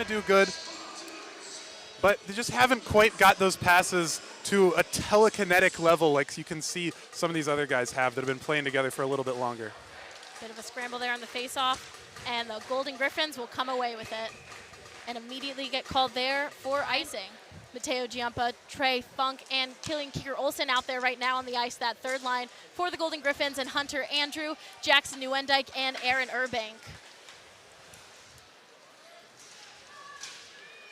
do good, but they just haven't quite got those passes to a telekinetic level like you can see some of these other guys have that have been playing together for a little bit longer. Bit of a scramble there on the face-off, and the Golden Griffins will come away with it and immediately get called there for icing. Mateo Giampa, Trey Funk, and Killian Kier-Olsen out there right now on the ice, that third line for the Golden Griffins, and Hunter Andrew, Jackson Newendike, and Aaron Urbank.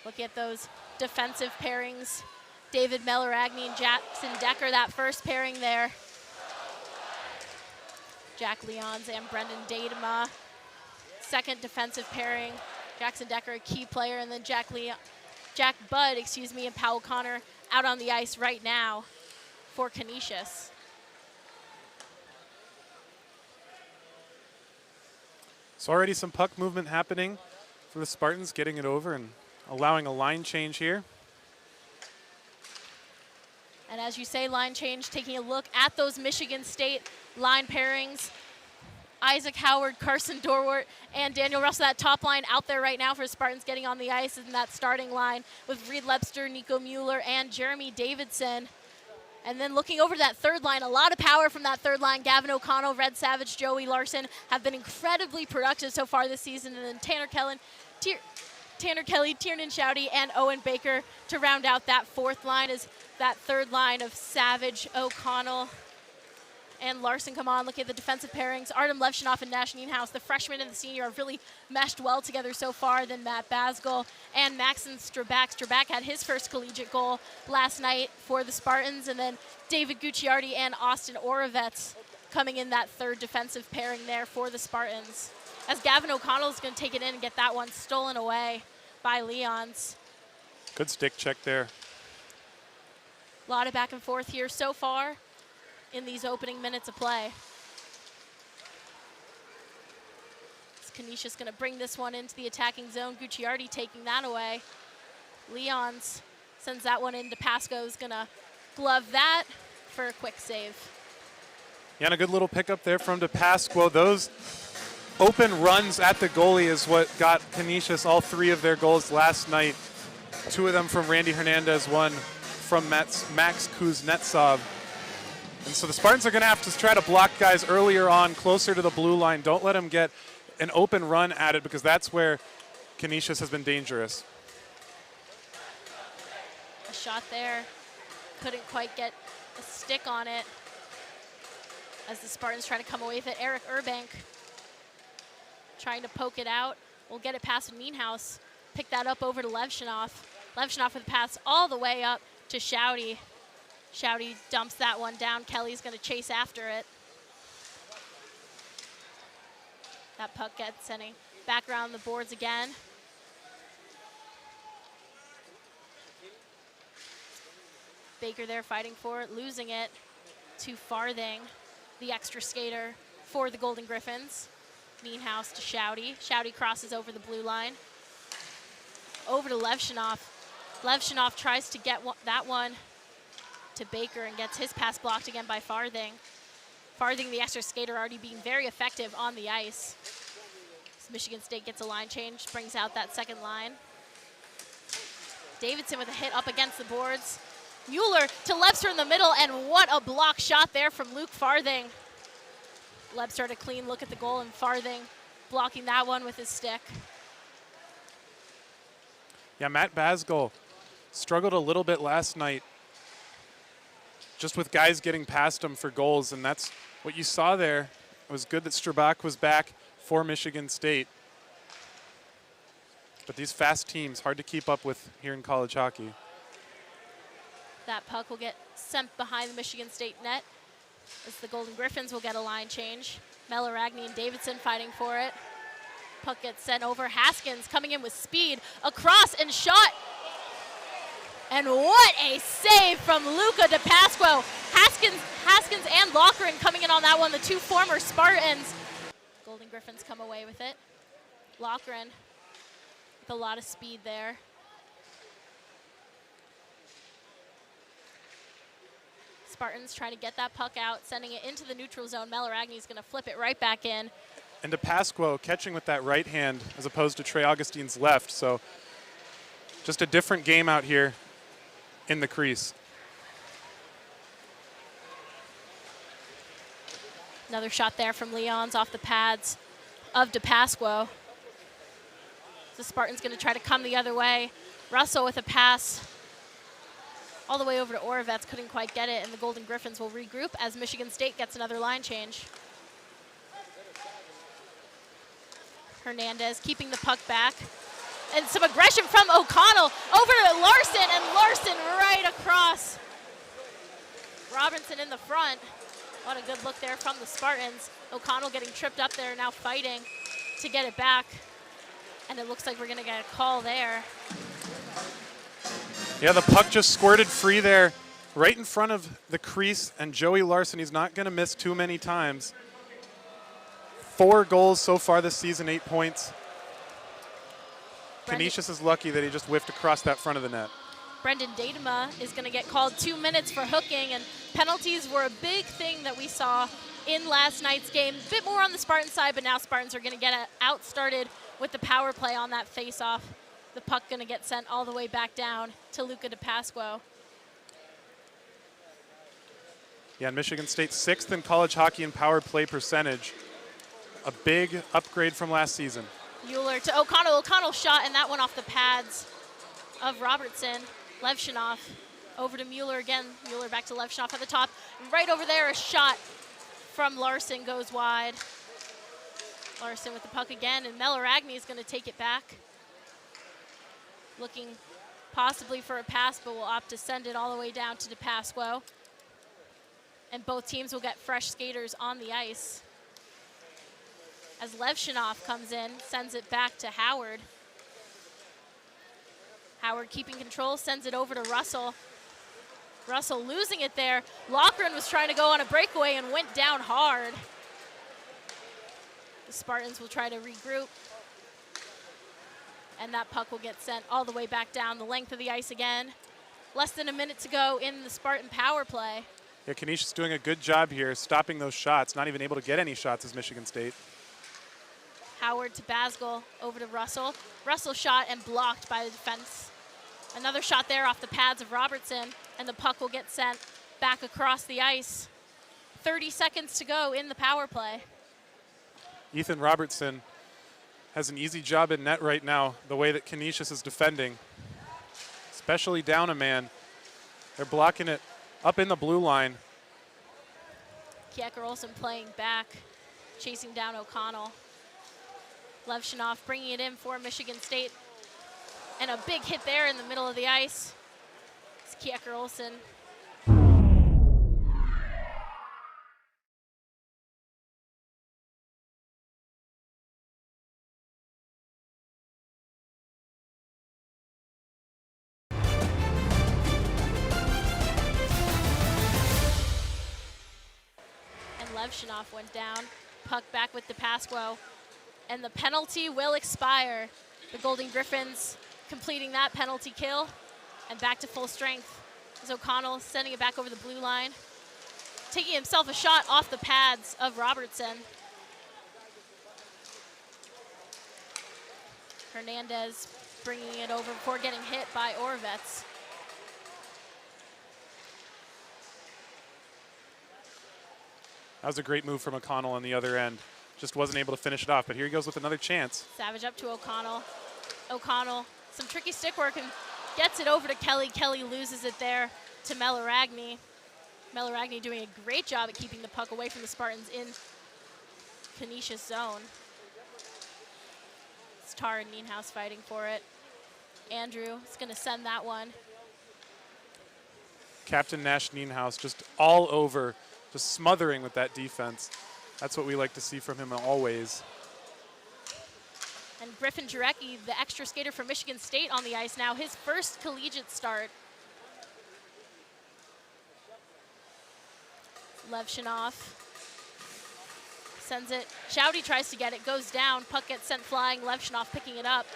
Look at those defensive pairings. David Meloragni and Jackson Decker, that first pairing there. Jack Leons and Brendan Dadema. Second defensive pairing, Jackson Decker, a key player, and then Jack Budd, and Powell Connor out on the ice right now for Canisius. So already some puck movement happening for the Spartans, getting it over and allowing a line change here. And as you say, line change, taking a look at those Michigan State line pairings. Isaac Howard, Carson Dorwart, and Daniel Russell, that top line out there right now for Spartans getting on the ice in that starting line with Reed Lebster, Nico Mueller, and Jeremy Davidson. And then looking over that third line, a lot of power from that third line. Gavin O'Connell, Red Savage, Joey Larson have been incredibly productive so far this season. And then Tanner Kelly, Tiernan Shouty, and Owen Baker to round out that fourth line as that third line of Savage, O'Connell, and Larson come on. Look at the defensive pairings. Artem Levshinoff and Nash Nienhaus, the freshman and the senior, have really meshed well together so far. Then Matt Basgall and Maxon Strabak. Strabak had his first collegiate goal last night for the Spartans. And then David Gucciardi and Austin Orovets coming in that third defensive pairing there for the Spartans. As Gavin O'Connell is going to take it in and get that one stolen away by Leons. Good stick check there. A lot of back and forth here so far in these opening minutes of play. Canisius going to bring this one into the attacking zone. Gucciardi taking that away. Leons sends that one into Pasco, is going to glove that for a quick save. Yeah, and a good little pickup there from DePasqua. Those open runs at the goalie is what got Canisius all three of their goals last night. Two of them from Randy Hernandez, one from Max Kuznetsov. And so the Spartans are going to have to try to block guys earlier on, closer to the blue line. Don't let them get an open run at it, because that's where Canisius has been dangerous. A shot there. Couldn't quite get a stick on it as the Spartans try to come away with it. Eric Urbank trying to poke it out. We'll get it past Nienhaus. Pick that up over to Levshinoff. Levshinoff with the pass all the way up to Shouty. Shouty dumps that one down. Kelly's going to chase after it. That puck gets sending back around the boards again. Baker there fighting for it, losing it to Farthing, the extra skater for the Golden Griffins. Nienhaus to Shouty. Shouty crosses over the blue line. Over to Levshinoff. Levshinoff tries to get that one to Baker and gets his pass blocked again by Farthing. Farthing, the extra skater, already being very effective on the ice. So Michigan State gets a line change, brings out that second line. Davidson with a hit up against the boards. Mueller to Lebster in the middle, and what a block shot there from Luke Farthing. Lebster had a clean look at the goal, and Farthing blocking that one with his stick. Yeah, Matt Basgall struggled a little bit last night just with guys getting past him for goals, and that's what you saw there. It was good that Strabak was back for Michigan State. But these fast teams, hard to keep up with here in college hockey. That puck will get sent behind the Michigan State net as the Golden Griffins will get a line change. Meloragni and Davidson fighting for it. Puck gets sent over. Haskins coming in with speed, across and shot. And what a save from Luca DePasquo. Haskins and Loughran coming in on that one, the two former Spartans. Golden Griffins come away with it. Loughran with a lot of speed there. Spartans trying to get that puck out, sending it into the neutral zone. Meloragni is going to flip it right back in. And DePasquo catching with that right hand as opposed to Trey Augustine's left. So Just a different game out here in the crease. Another shot there from Leon's off the pads of DePasquo. The Spartans going to try to come the other way. Russell with a pass all the way over to Orovets, couldn't quite get it, and the Golden Griffins will regroup as Michigan State gets another line change. Hernandez keeping the puck back. And some aggression from O'Connell over to Larson, and Larson right across. Robinson in the front. What a good look there from the Spartans. O'Connell getting tripped up there, now fighting to get it back. And it looks like we're gonna get a call there. Yeah, the puck just squirted free there right in front of the crease, and Joey Larson, he's not gonna miss too many times. 4 goals so far this season, 8 points. Canisius is lucky that he just whiffed across that front of the net. Brendan Datema is going to get called 2 minutes for hooking, and penalties were a big thing that we saw in last night's game. A bit more on the Spartan side, but now Spartans are going to get out-started with the power play on that face-off. The puck going to get sent all the way back down to Luca DePasquo. Yeah, and Michigan State 6th in college hockey in power play percentage. A big upgrade from last season. Mueller to O'Connell. O'Connell shot, and that one off the pads of Robertson. Levshinoff over to Mueller again. Mueller back to Levshinoff at the top. And right over there, a shot from Larson goes wide. Larson with the puck again, and Melaragny is going to take it back. Looking possibly for a pass, but will opt to send it all the way down to DePasquo. And both teams will get fresh skaters on the ice. As Levshinoff comes in, sends it back to Howard. Howard keeping control, sends it over to Russell. Russell losing it there. Loughran was trying to go on a breakaway and went down hard. The Spartans will try to regroup. And that puck will get sent all the way back down the length of the ice again. Less than a minute to go in the Spartan power play. Yeah, Canisius doing a good job here, stopping those shots. Not even able to get any shots as Michigan State. Howard to Basgall, over to Russell. Russell shot and blocked by the defense. Another shot there off the pads of Robertson, and the puck will get sent back across the ice. 30 seconds to go in the power play. Ethan Robertson has an easy job in net right now, the way that Canisius is defending, especially down a man. They're blocking it up in the blue line. Kieker Olsen playing back, chasing down O'Connell. Levshinoff bringing it in for Michigan State. And a big hit there in the middle of the ice. It's Kieker Olsen. And Levshinoff went down. Puck back with DePasquo. And the penalty will expire. The Golden Griffins completing that penalty kill and back to full strength as O'Connell sending it back over the blue line, taking himself a shot off the pads of Robertson. Hernandez bringing it over before getting hit by Orovets. That was a great move from O'Connell on the other end. Just wasn't able to finish it off, but here he goes with another chance. Savage up to O'Connell. O'Connell, some tricky stick work and gets it over to Kelly. Kelly loses it there to Melaragny. Melaragny doing a great job at keeping the puck away from the Spartans in Canisius zone. It's Tara Nienhaus fighting for it. Andrew is going to send that one. Captain Nash Nienhaus just all over, just smothering with that defense. That's what we like to see from him always. And Griffin Jarecki, the extra skater from Michigan State on the ice now, his first collegiate start. Levshinoff sends it. Chowdy tries to get it, goes down. Puck gets sent flying. Levshinoff picking it up.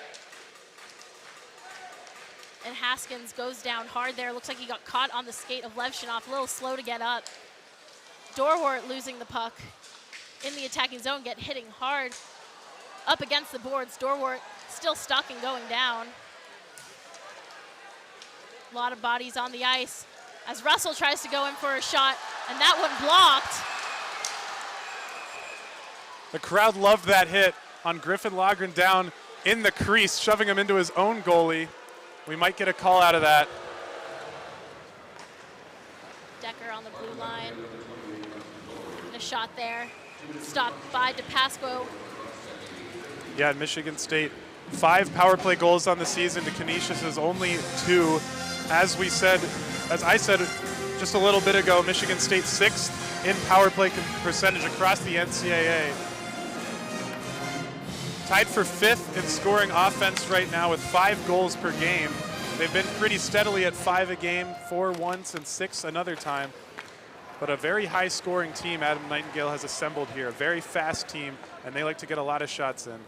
And Haskins goes down hard there. Looks like he got caught on the skate of Levshinoff. A little slow to get up. Dorwart losing the puck in the attacking zone, hitting hard up against the boards. Dorwart still stuck and going down. A lot of bodies on the ice as Russell tries to go in for a shot, and that one blocked. The crowd loved that hit on Griffin Logren down in the crease, shoving him into his own goalie. We might get a call out of that. Decker on the blue line. And a shot there. Stopped by DePasquo. Yeah, Michigan State, 5 power play goals on the season to Canisius' only 2. As I said just a little bit ago, Michigan State 6th in power play percentage across the NCAA. Tied for 5th in scoring offense right now with 5 goals per game. They've been pretty steadily at 5 a game, 4 once and 6 another time. But a very high scoring team Adam Nightingale has assembled here, a very fast team, and they like to get a lot of shots in.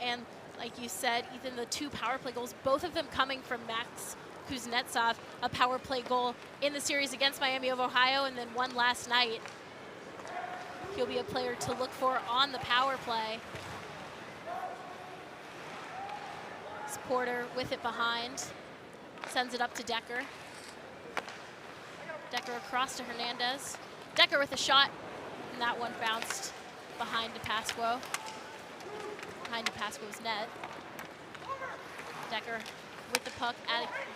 And like you said, Ethan, the 2 power play goals, both of them coming from Max Kuznetsov, a power play goal in the series against Miami of Ohio, and then one last night. He'll be a player to look for on the power play. Porter with it behind, sends it up to Decker. Decker across to Hernandez. Decker with a shot, and that one bounced behind DePasquo. Behind DePasquo's net. Decker with the puck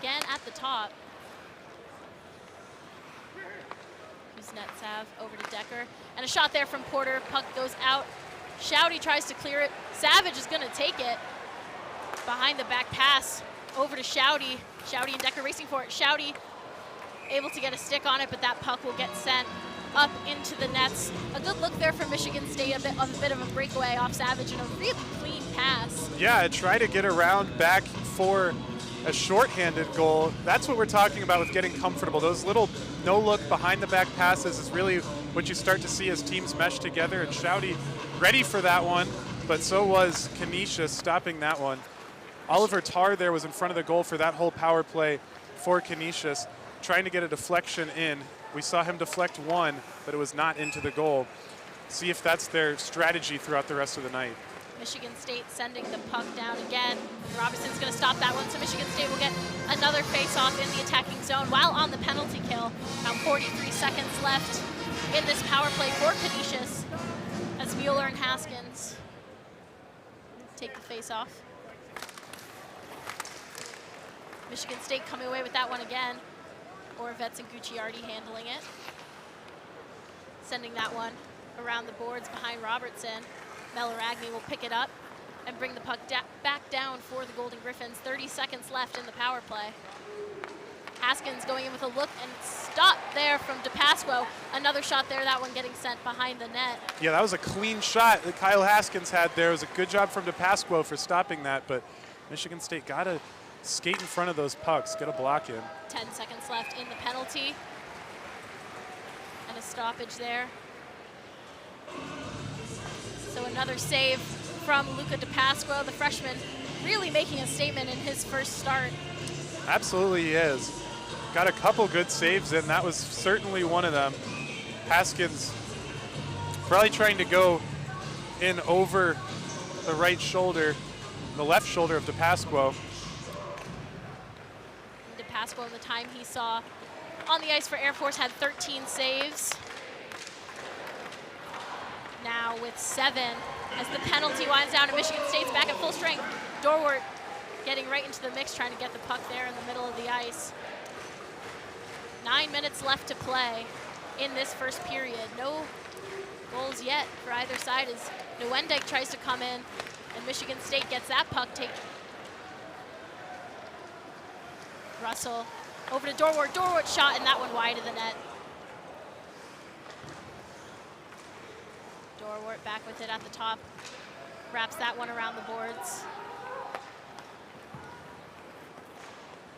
again at the top. Kuznetsov over to Decker. And a shot there from Porter. Puck goes out. Shouty tries to clear it. Savage is going to take it. Behind the back pass over to Shouty. Shouty and Decker racing for it. Shouty able to get a stick on it, but that puck will get sent up into the nets. A good look there for Michigan State, a bit of a breakaway off Savage and a really clean pass. Yeah, try to get around back for a shorthanded goal. That's what we're talking about with getting comfortable. Those little no-look behind-the-back passes is really what you start to see as teams mesh together, and Shouty ready for that one, but so was Canisius stopping that one. Oliver Tarr there was in front of the goal for that whole power play for Canisius, trying to get a deflection in. We saw him deflect one, but it was not into the goal. See if that's their strategy throughout the rest of the night. Michigan State sending the puck down again. Robinson's going to stop that one, so Michigan State will get another face-off in the attacking zone while on the penalty kill. Now 43 seconds left in this power play for Canisius as Mueller and Haskins take the face-off. Michigan State coming away with that one again. Oravets and Gucciardi handling it. Sending that one around the boards behind Robertson. Melaragni will pick it up and bring the puck back down for the Golden Griffins. 30 seconds left in the power play. Haskins going in with a look and stop there from DePasquo. Another shot there, that one getting sent behind the net. Yeah, that was a clean shot that Kyle Haskins had there. It was a good job from DePasquo for stopping that, but Michigan State got to skate in front of those pucks, get a block in. 10 seconds left in the penalty. And a stoppage there. So another save from Luca DePasquo, the freshman, really making a statement in his first start. Absolutely he is. Got a couple good saves in. That was certainly one of them. Haskins probably trying to go in over the right shoulder, the left shoulder of DePasquo. DePasquo, in the time he saw on the ice for Air Force, had 13 saves. Now with 7 as the penalty winds down and Michigan State's back at full strength. Dorwart getting right into the mix, trying to get the puck there in the middle of the ice. 9 minutes left to play in this first period. No goals yet for either side as Nowendek tries to come in and Michigan State gets that puck taken. Russell over to Dorwart. Dorwart shot and that one wide of the net. Dorwart back with it at the top. Wraps that one around the boards.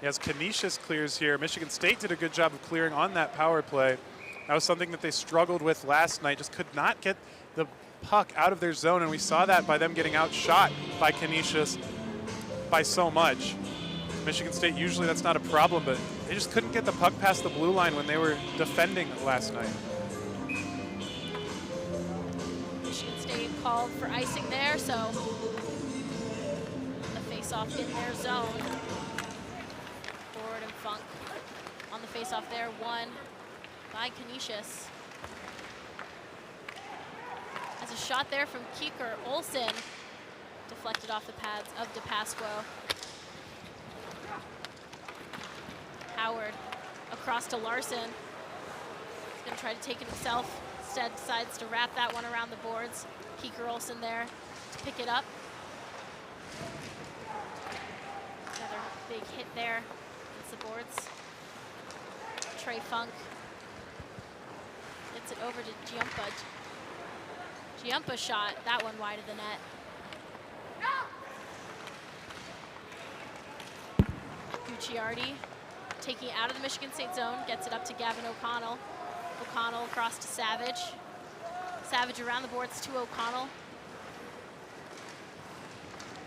As Canisius clears here, Michigan State did a good job of clearing on that power play. That was something that they struggled with last night, just could not get the puck out of their zone, and we saw that by them getting outshot by Canisius by so much. Michigan State, usually that's not a problem, but they just couldn't get the puck past the blue line when they were defending last night. Michigan State called for icing there, so the face-off in their zone. Ford and Funk face-off there, won by Canisius. As a shot there from Keeker, Olsen deflected off the pads of DePasquo. Howard across to Larson. He's gonna try to take it himself. Instead decides to wrap that one around the boards. Keeker Olsen there to pick it up. Another big hit there against the boards. Trey Funk gets it over to Giumpa. Giumpa shot, that one wide of the net. Gucciardi taking it out of the Michigan State zone, gets it up to Gavin O'Connell. O'Connell across to Savage. Savage around the boards to O'Connell.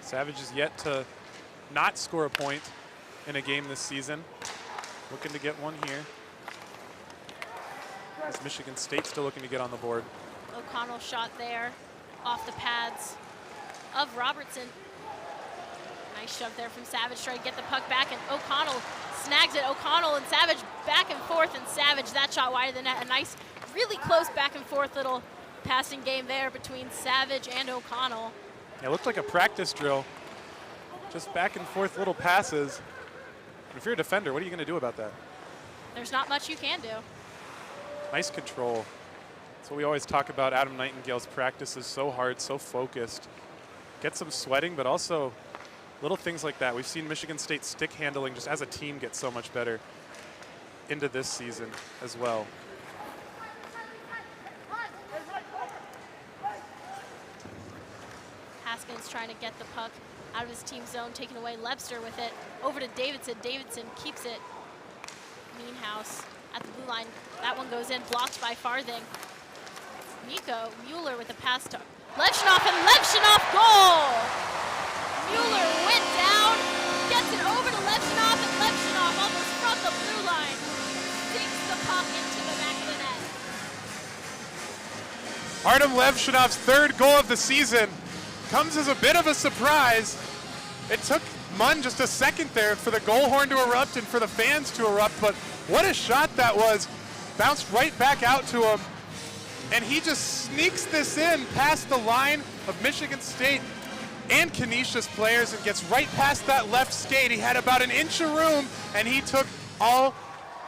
Savage is yet to not score a point in a game this season. Looking to get one here. As Michigan State still looking to get on the board. O'Connell shot there off the pads of Robertson. Nice shove there from Savage, trying to get the puck back, and O'Connell snags it. O'Connell and Savage back and forth, and Savage, that shot wide of the net. A nice, really close back and forth little passing game there between Savage and O'Connell. It looked like a practice drill. Just back and forth little passes. If you're a defender, what are you going to do about that? There's not much you can do. Nice control. That's what we always talk about. Adam Nightingale's practice is so hard, so focused. Get some sweating, but also little things like that. We've seen Michigan State stick handling just as a team get so much better into this season as well. Haskins trying to get the puck out of his team zone, taking away Lebster with it. Over to Davidson. Davidson keeps it. Meanhouse at the blue line. That one goes in, blocked by Farthing. Nico Mueller with a pass to Levshinoff, and Levshinoff goal! Mueller went down, gets it over to Levshinoff, and Levshinoff almost from the blue line sinks the puck into the back of the net. Artem Levshinov's third goal of the season comes as a bit of a surprise. It took Munn just a second there for the goal horn to erupt and for the fans to erupt, but what a shot that was. Bounced right back out to him, and he just sneaks this in past the line of Michigan State and Canisius players and gets right past that left skate. He had about an inch of room, and he took all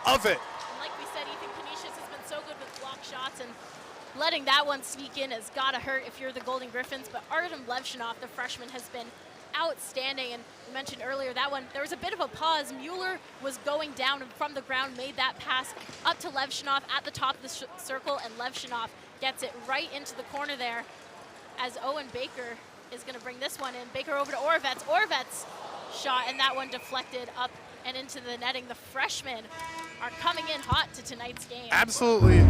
of it. And like we said, Ethan, Canisius has been so good with block shots, and letting that one sneak in has got to hurt if you're the Golden Griffins. But Artem Levshinoff, the freshman, has been outstanding. And we mentioned earlier that one, there was a bit of a pause. Mueller was going down and from the ground made that pass up to Levshinoff at the top of the circle, and Levshinoff gets it right into the corner there as Owen Baker is going to bring this one in. Baker over to Oravets. Oravets shot, and that one deflected up and into the netting. The freshmen are coming in hot to tonight's game. Absolutely.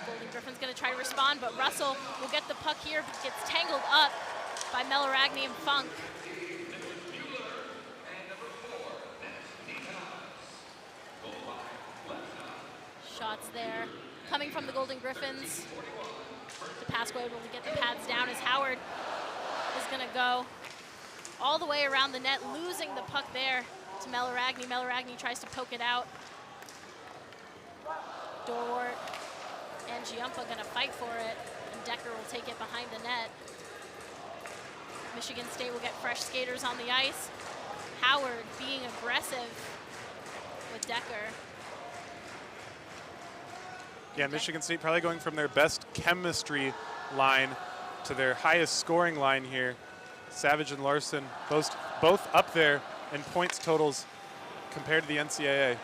Golden Griffin's going to try to respond, but Russell will get the puck here, but gets tangled up by Melaragni and Funk. Shots there coming from the Golden Griffins. DePasquo able to get the pads down as Howard is going to go all the way around the net, losing the puck there to Melaragni. Melaragni tries to poke it out. Dorwart and Giumpa going to fight for it, and Decker will take it behind the net. Michigan State will get fresh skaters on the ice. Howard being aggressive with Decker. Yeah, Michigan State probably going from their best chemistry line to their highest scoring line here. Savage and Larson both up there in points totals compared to the NCAA.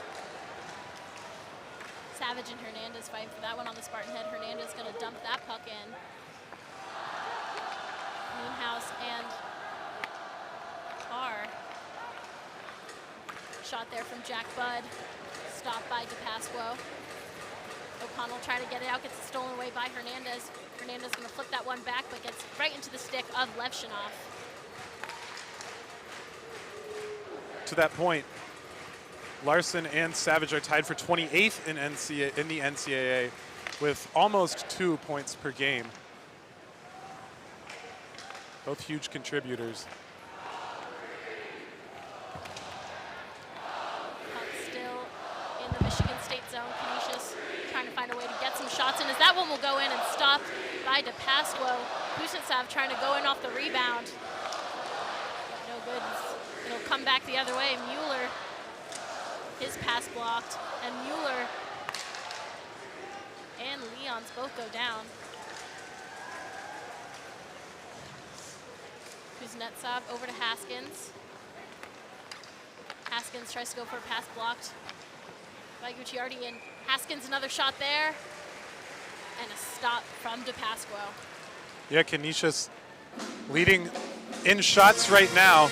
Savage and Hernandez fighting for that one on the Spartan head. Hernandez going to dump that puck in. Meanhouse and Carr. Shot there from Jack Budd. Stopped by DePasquo. O'Connell trying to get it out, gets it stolen away by Hernandez. Hernandez going to flip that one back, but gets right into the stick of Levshinoff. to that point, Larson and Savage are tied for 28th in the NCAA with almost 2 points per game. Both huge contributors. Still in the Michigan State zone. Canisius trying to find a way to get some shots in as that one will go in and stopped by DePasquo. Kuznetsov trying to go in off the rebound. No good. It'll come back the other way. Mueller, his pass blocked, and Mueller and Leons both go down. Kuznetsov over to Haskins. Haskins tries to go for a pass blocked by Gucciardi, and Haskins another shot there, and a stop from DePasquo. Yeah, Canisius leading in shots right now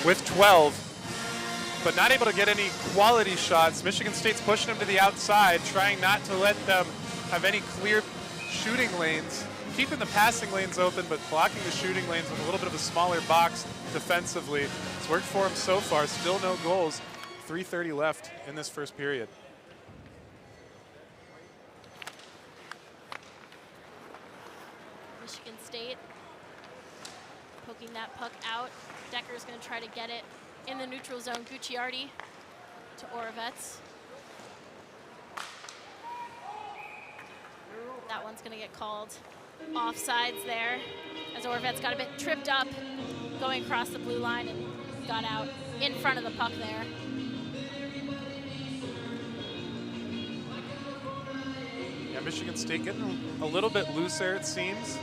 with 12, but not able to get any quality shots. Michigan State's pushing them to the outside, trying not to let them have any clear shooting lanes, keeping the passing lanes open, but blocking the shooting lanes with a little bit of a smaller box defensively. It's worked for them so far, still no goals. 3:30 left in this first period. Michigan State poking that puck out. Decker's going to try to get it in the neutral zone. Gucciardi to Oravets. That one's going to get called offsides there as Oravets got a bit tripped up going across the blue line and got out in front of the puck there. Yeah, Michigan State getting a little bit looser, it seems.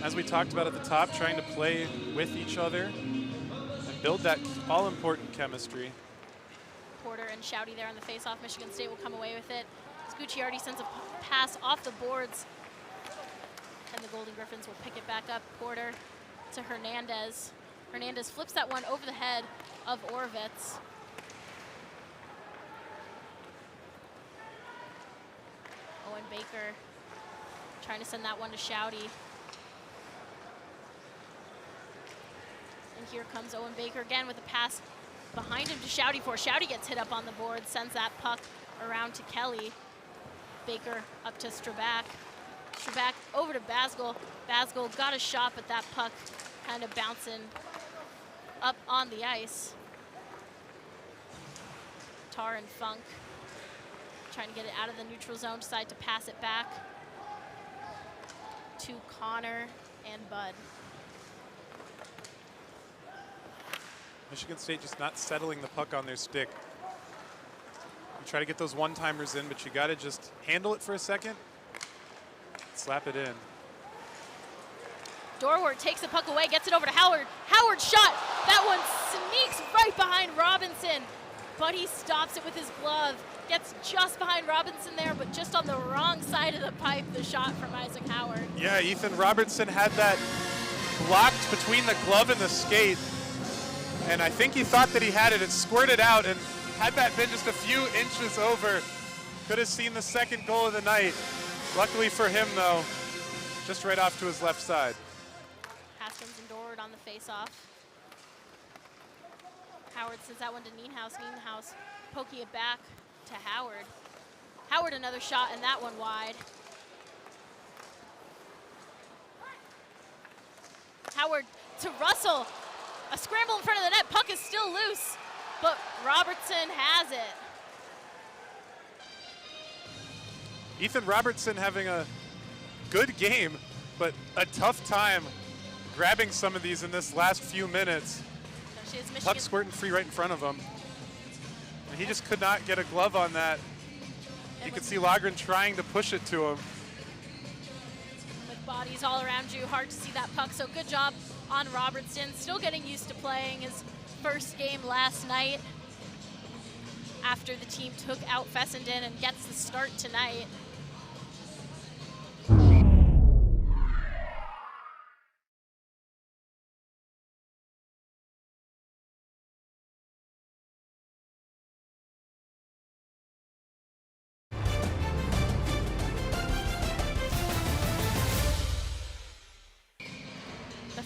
As we talked about at the top, trying to play with each other and build that all-important chemistry. Porter and Shouty there on the face-off. Michigan State will come away with it. As Gucciardi sends a pass off the boards, and the Golden Griffins will pick it back up. Porter to Hernandez. Hernandez flips that one over the head of Oravets. Owen Baker trying to send that one to Shouty. And here comes Owen Baker again with a pass behind him to Shouty before Shouty gets hit up on the board, sends that puck around to Kelly. Baker up to Strabak. Strabak over to Basgul. Basgul got a shot, but that puck kind of bouncing up on the ice. Tar and Funk trying to get it out of the neutral zone, decide to pass it back to Connor and Bud. Michigan State just not settling the puck on their stick. You try to get those one-timers in, but you got to just handle it for a second, slap it in. Dorwart takes the puck away, gets it over to Howard. Howard shot. That one sneaks right behind Robinson, but he stops it with his glove. Gets just behind Robinson there, but just on the wrong side of the pipe, the shot from Isaac Howard. Yeah, Ethan Robertson had that blocked between the glove and the skate, and I think he thought that he had it. It squirted out, and had that been just a few inches over, could have seen the second goal of the night. Luckily for him, though, just right off to his left side. Haskins and Dorwart on the face-off. Howard sends that one to Nienhaus. Nienhaus poking it back to Howard. Howard another shot, and that one wide. Howard to Russell. A scramble in front of the net. Puck is still loose, but Robertson has it. Ethan Robertson having a good game, but a tough time grabbing some of these in this last few minutes. Puck squirting free right in front of him. And he just could not get a glove on that. You could see Lagren trying to push it to him. With bodies all around you, hard to see that puck, so good job on Robertson. Still getting used to playing his first game last night after the team took out Fessenden, and gets the start tonight.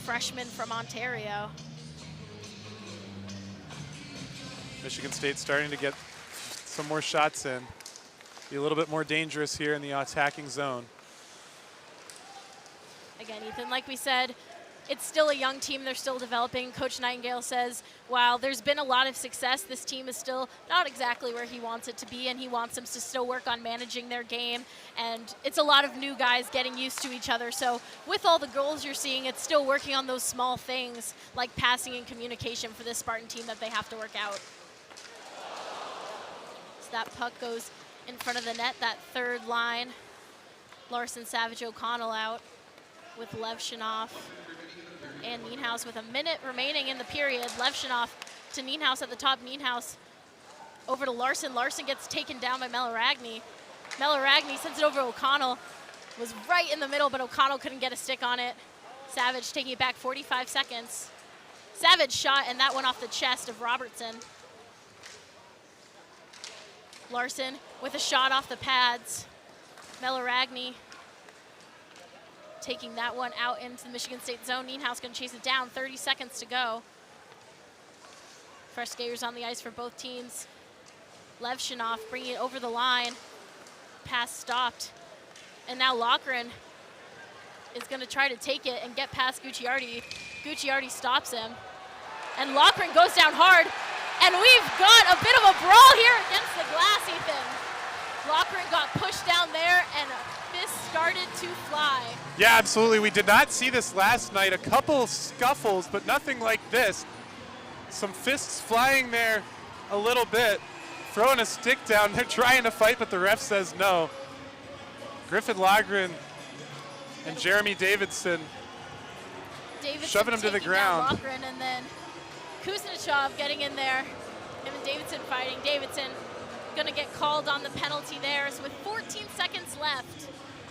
Freshman from Ontario. Michigan State starting to get some more shots in. Be a little bit more dangerous here in the attacking zone. Again, Ethan, like we said, it's still a young team. They're still developing. Coach Nightingale says, while there's been a lot of success, this team is still not exactly where he wants it to be, and he wants them to still work on managing their game. And it's a lot of new guys getting used to each other. So with all the goals you're seeing, it's still working on those small things like passing and communication for this Spartan team that they have to work out. So that puck goes in front of the net, that third line. Larson, Savage, O'Connell out with Levshinoff and Nienhuis with a minute remaining in the period. Levshinoff to Nienhuis at the top. Nienhuis over to Larson. Larson gets taken down by Melaragny. Melaragny sends it over to O'Connell. Was right in the middle, but O'Connell couldn't get a stick on it. Savage taking it back 45 seconds. Savage shot, and that went off the chest of Robertson. Larson with a shot off the pads. Melaragny taking that one out into the Michigan State zone. Nienhuis going to chase it down, 30 seconds to go. Fresh skaters on the ice for both teams. Levshinoff bringing it over the line. Pass stopped. And now Loughran is going to try to take it and get past Gucciardi. Gucciardi stops him. And Loughran goes down hard. And we've got a bit of a brawl here against the glass, Ethan. Loughran got pushed down there, and fists started to fly. Yeah, absolutely. We did not see this last night. A couple scuffles, but nothing like this. Some fists flying there a little bit. Throwing a stick down. They're trying to fight, but the ref says no. Griffin Loughran and Jeremy Davidson shoving him to the ground. Loughran, and then Kuznetsov getting in there. Him and Davidson fighting. Davidson going to get called on the penalty there. So with 14 seconds left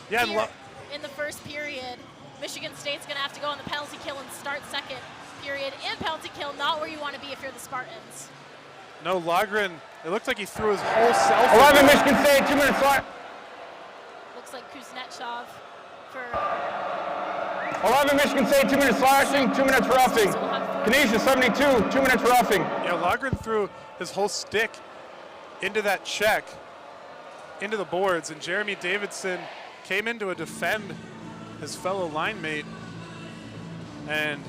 here in the first period, Michigan State's going to have to go on the penalty kill and start second period in penalty kill. Not where you want to be if you're the Spartans. No, Loughran, it looked like he threw his whole self. 11 Michigan State, 2 minutes left. Looks like Kuznetsov for 11 Michigan State, 2 minutes slashing, 2 minutes roughing. Canisius 72, 2 minutes roughing. Yeah, Loughran threw his whole stick into that check, into the boards, and Jeremy Davidson came in to defend his fellow line mate, and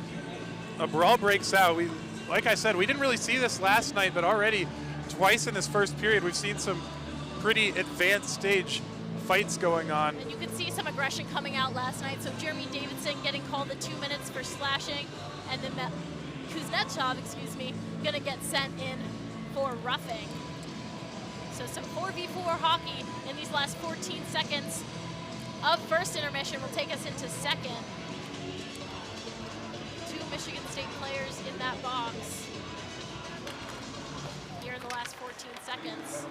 a brawl breaks out. Like I said, we didn't really see this last night, but already twice in this first period, we've seen some pretty advanced stage fights going on. And you could see some aggression coming out last night. So Jeremy Davidson getting called the 2 minutes for slashing, and then Kuznetsov, going to get sent in for roughing. So some 4v4 hockey in these last 14 seconds of first intermission will take us into second. Two Michigan State players in that box here in the last 14 seconds.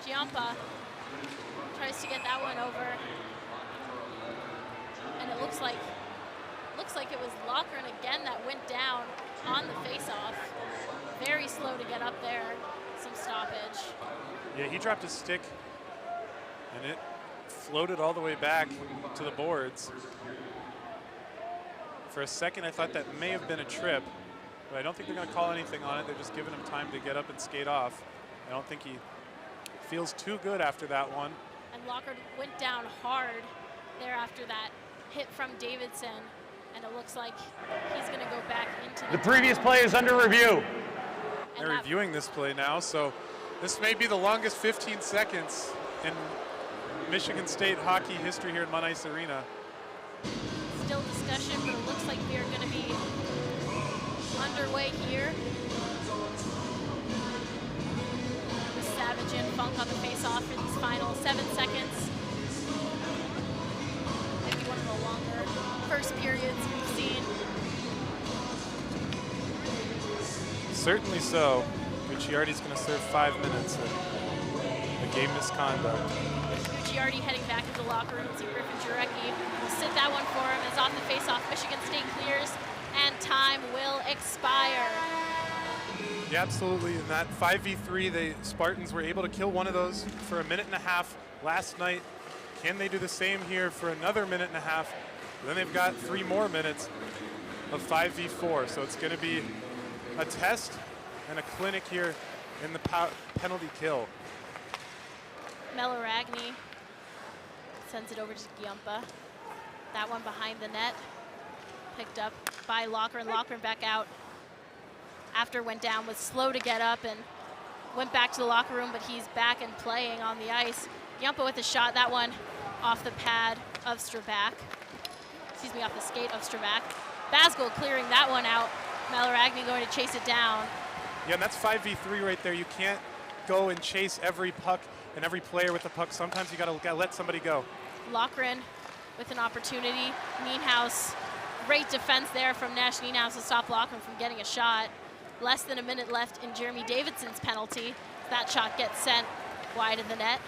Giampa tries to get that one over, and it looks like it was Loughran again that went down on the face-off. Very slow to get up there. Some stoppage. Yeah, he dropped his stick, and it floated all the way back to the boards. For a second, I thought that may have been a trip, but I don't think they're going to call anything on it. They're just giving him time to get up and skate off. I don't think he feels too good after that one. And Loughran went down hard there after that hit from Davidson, and it looks like he's going to go back into the previous play is under review. They're reviewing this play now, so this may be the longest 15 seconds in Michigan State hockey history here in Mount Ice Arena. Still discussion, but it looks like we are going to be underway here. With Savage and Funk on the face-off for these final 7 seconds. Maybe one of the longer first periods we've seen. Certainly so. Gucciardi's going to serve 5 minutes of a game misconduct. Gucciardi heading back into the locker room. See Griffin Jarecki will sit that one for him. As off the face-off, Michigan State clears, and time will expire. Yeah, absolutely. In that 5v3, the Spartans were able to kill one of those for a minute and a half last night. Can they do the same here for another minute and a half? Then they've got 3 more minutes of 5v4, so it's going to be a test and a clinic here in the penalty kill. Meloragni sends it over to Giampa. That one behind the net. Picked up by Locker, and Locker back out. After went down, was slow to get up and went back to the locker room, but he's back and playing on the ice. Giampa with a shot, that one off the pad of Strabak. Excuse me, off the skate of Strabak. Basgol clearing that one out. Meloragni going to chase it down. Yeah, and that's 5v3 right there. You can't go and chase every puck and every player with the puck. Sometimes you gotta let somebody go. Lochran with an opportunity. Nienhuis, great defense there from Nash Nienhuis to stop Lochran from getting a shot. Less than a minute left in Jeremy Davidson's penalty. That shot gets sent wide of the net.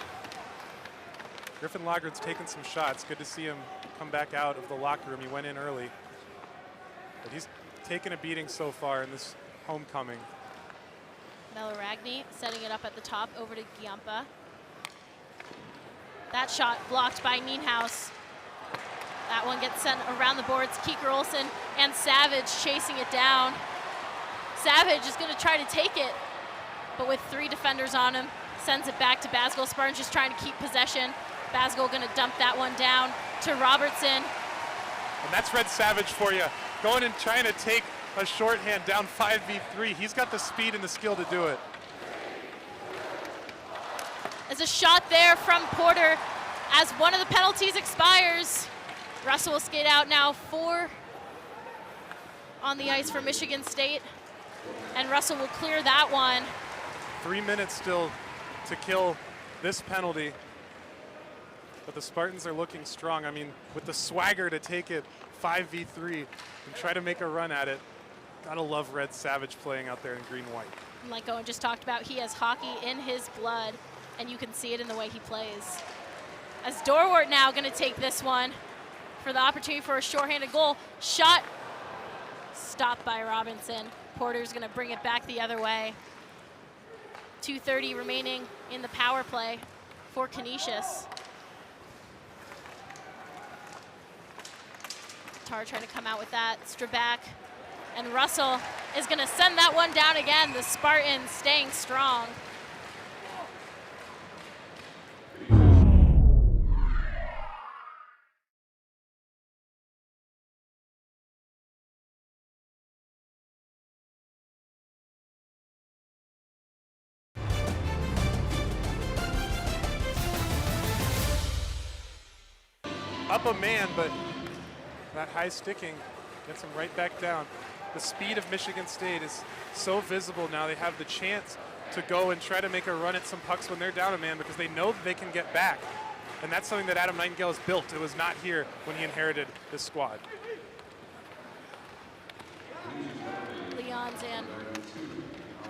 Griffin Lochran's taken some shots. Good to see him come back out of the locker room. He went in early, but he's taken a beating so far in this homecoming. Meloragni setting it up at the top over to Giampa. That shot blocked by Nienhuis. That one gets sent around the boards. Keeker Olsen and Savage chasing it down. Savage is going to try to take it, but with 3 defenders on him, sends it back to Basgol. Spartans just trying to keep possession. Basgol going to dump that one down to Robertson. And that's Red Savage for you. Going and trying to take a shorthand down 5v3. He's got the speed and the skill to do it. There's a shot there from Porter as one of the penalties expires. Russell will skate out now. 4 on the ice for Michigan State. And Russell will clear that one. 3 minutes still to kill this penalty. But the Spartans are looking strong. I mean, with the swagger to take it 5v3 and try to make a run at it. Gotta love Red Savage playing out there in green-white. Like Owen just talked about, he has hockey in his blood, and you can see it in the way he plays. As Dorwart now gonna take this one for the opportunity for a shorthanded goal. Shot stopped by Robinson. Porter's gonna bring it back the other way. 2:30 remaining in the power play for Canisius. Tar trying to come out with that. Strabak and Russell is gonna send that one down again. The Spartans staying strong. Up a man, but that high sticking gets him right back down. The speed of Michigan State is so visible now. They have the chance to go and try to make a run at some pucks when they're down a man because they know that they can get back. And that's something that Adam Nightingale has built. It was not here when he inherited this squad. Leons and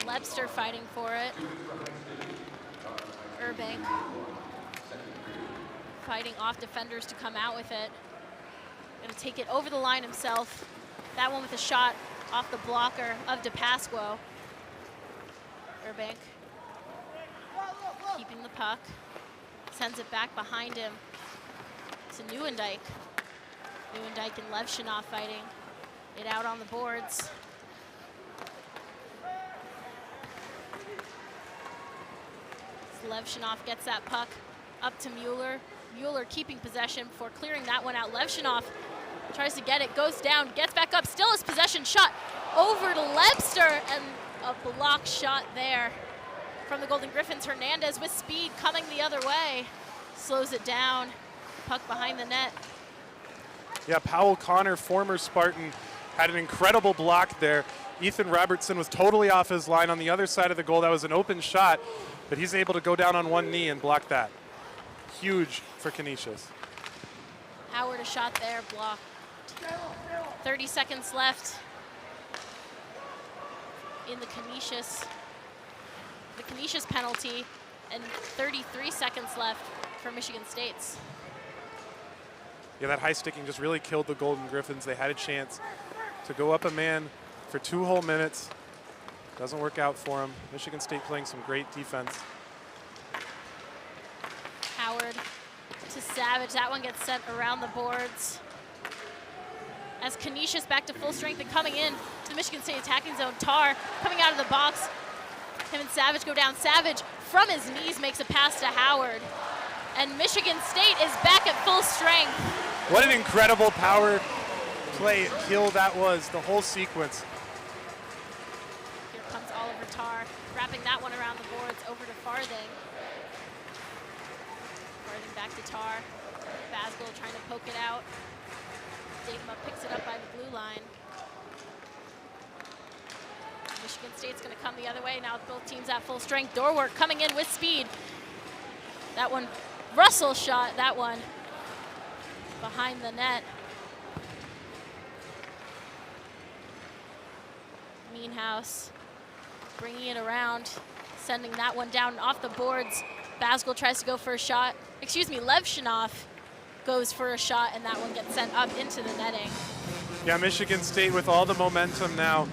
Lebster fighting for it. Urbank fighting off defenders to come out with it. Gonna take it over the line himself. That one with a shot off the blocker of DePasquo. Urbank keeping the puck. Sends it back behind him to Nieuwendyk. Nieuwendyk and Levshunov fighting it out on the boards. Levshunov gets that puck up to Mueller. Mueller keeping possession before clearing that one out. Levshunov tries to get it, goes down, gets back up, still has possession, shot over to Lebster, and a block shot there from the Golden Griffins. Hernandez with speed coming the other way. Slows it down, puck behind the net. Yeah, Powell Connor, former Spartan, had an incredible block there. Ethan Robertson was totally off his line on the other side of the goal. That was an open shot, but he's able to go down on one knee and block that. Huge for Canisius. Howard a shot there, blocked. 30 seconds left in the Canisius penalty, and 33 seconds left for Michigan State's. Yeah, that high sticking just really killed the Golden Griffins. They had a chance to go up a man for 2 whole minutes. Doesn't work out for them. Michigan State playing some great defense. Howard to Savage. That one gets sent around the boards. As Canisius back to full strength and coming in to the Michigan State attacking zone. Tar coming out of the box. Him and Savage go down. Savage from his knees makes a pass to Howard. And Michigan State is back at full strength. What an incredible power play kill that was, the whole sequence. Here comes Oliver Tar, wrapping that one around the boards over to Farthing. Farthing back to Tar. Basgul trying to poke it out. Datema picks it up by the blue line. Michigan State's going to come the other way. Now both teams at full strength. Doorwork coming in with speed. That one, Russell shot that one behind the net. Meanhouse bringing it around, sending that one down off the boards. Basgul tries to go for a shot. Excuse me, Levshunov goes for a shot, and that one gets sent up into the netting. Yeah, Michigan State with all the momentum now.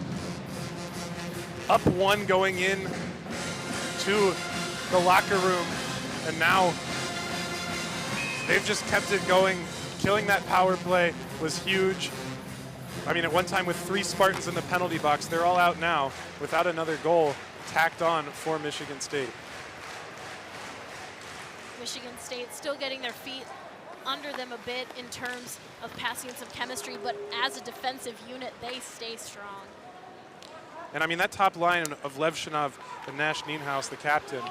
Up one going in to the locker room, and now they've just kept it going. Killing that power play was huge. I mean, at one time with 3 Spartans in the penalty box, they're all out now without another goal tacked on for Michigan State. Michigan State still getting their feet under them a bit in terms of passing and some chemistry, but as a defensive unit, they stay strong. And I mean, that top line of Levshunov and Nash Nienhuis, the captain,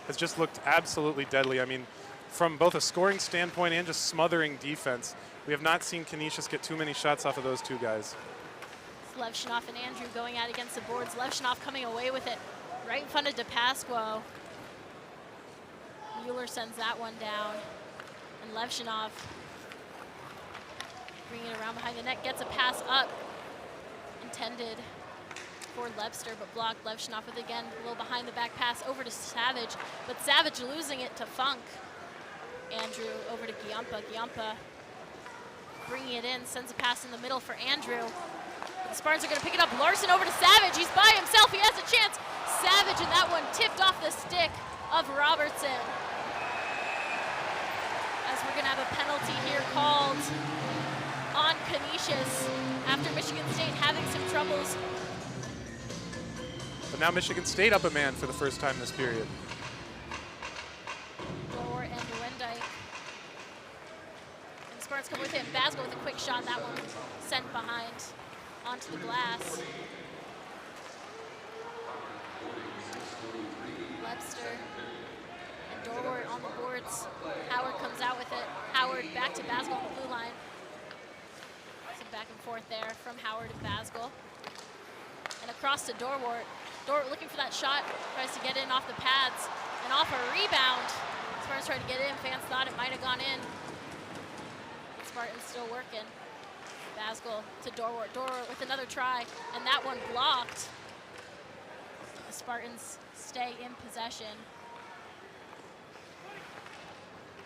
has just looked absolutely deadly. I mean, from both a scoring standpoint and just smothering defense, we have not seen Canisius get too many shots off of those two guys. It's Levshunov and Andrew going out against the boards. Levshunov coming away with it right in front of DePasquo. Mueller sends that one down. And Levshunov bringing it around behind the net, gets a pass up. Intended for Lebster, but blocked. Levshunov with, again, a little behind the back pass over to Savage, but Savage losing it to Funk. Andrew over to Giampa. Giampa bringing it in, sends a pass in the middle for Andrew. The Spartans are going to pick it up. Larson over to Savage. He's by himself. He has a chance. Savage, and that one tipped off the stick of Robertson. As we're going to have a penalty here called on Canisius after Michigan State having some troubles. But now Michigan State up a man for the first time this period. Door and Wendike. And the Spartans come with him. Basgul with a quick shot. That one sent behind onto the glass. Webster and Dorwart on the boards. Howard comes out with it. Howard back to Basgul on the blue line. Some back and forth there from Howard and Basgul. And across to Dorwart. Dorwart looking for that shot, tries to get in off the pads, and off a rebound. Spartans tried to get in, fans thought it might have gone in. Spartans still working. Basgul to Dorwart. Dorwart with another try, and that one blocked. The Spartans stay in possession.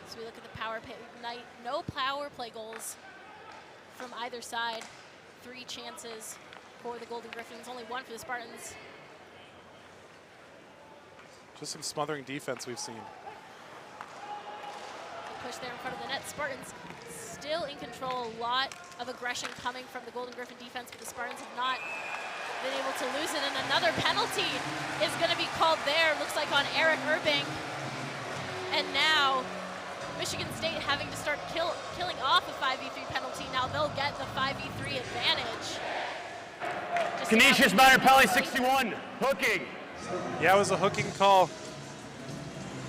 So we look at the power play night. No power play goals from either side. 3 chances for the Golden Griffins, only 1 for the Spartans. Just some smothering defense we've seen. Push there in front of the net. Spartans still in control. A lot of aggression coming from the Golden Griffin defense, but the Spartans have not been able to lose it. And another penalty is going to be called there. Looks like on Eric Urbing. And now Michigan State having to start killing off a 5v3 penalty. Now they'll get the 5v3 advantage. Canisius minor penalty 61, hooking. Yeah, it was a hooking call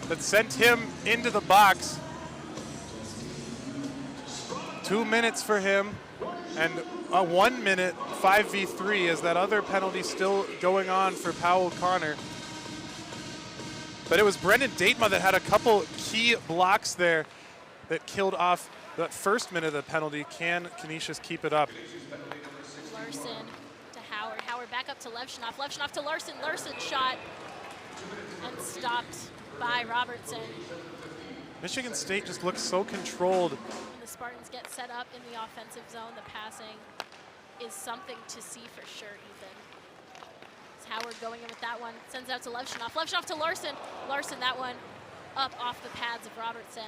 that sent him into the box. 2 minutes for him, and a 1 minute 5v3 is that other penalty still going on for Powell Connor. But it was Brendan Datema that had a couple key blocks there that killed off that first minute of the penalty. Can Canisius keep it up? Larson to Howard. Howard back up to Levshunov. Levshunov to Larson. Larson shot and stopped by Robertson. Michigan State just looks so controlled. When the Spartans get set up in the offensive zone, the passing is something to see for sure, Ethan. It's Howard going in with that one. Sends out to Levshunov. Levshunov to Larson. Larson, that one up off the pads of Robertson.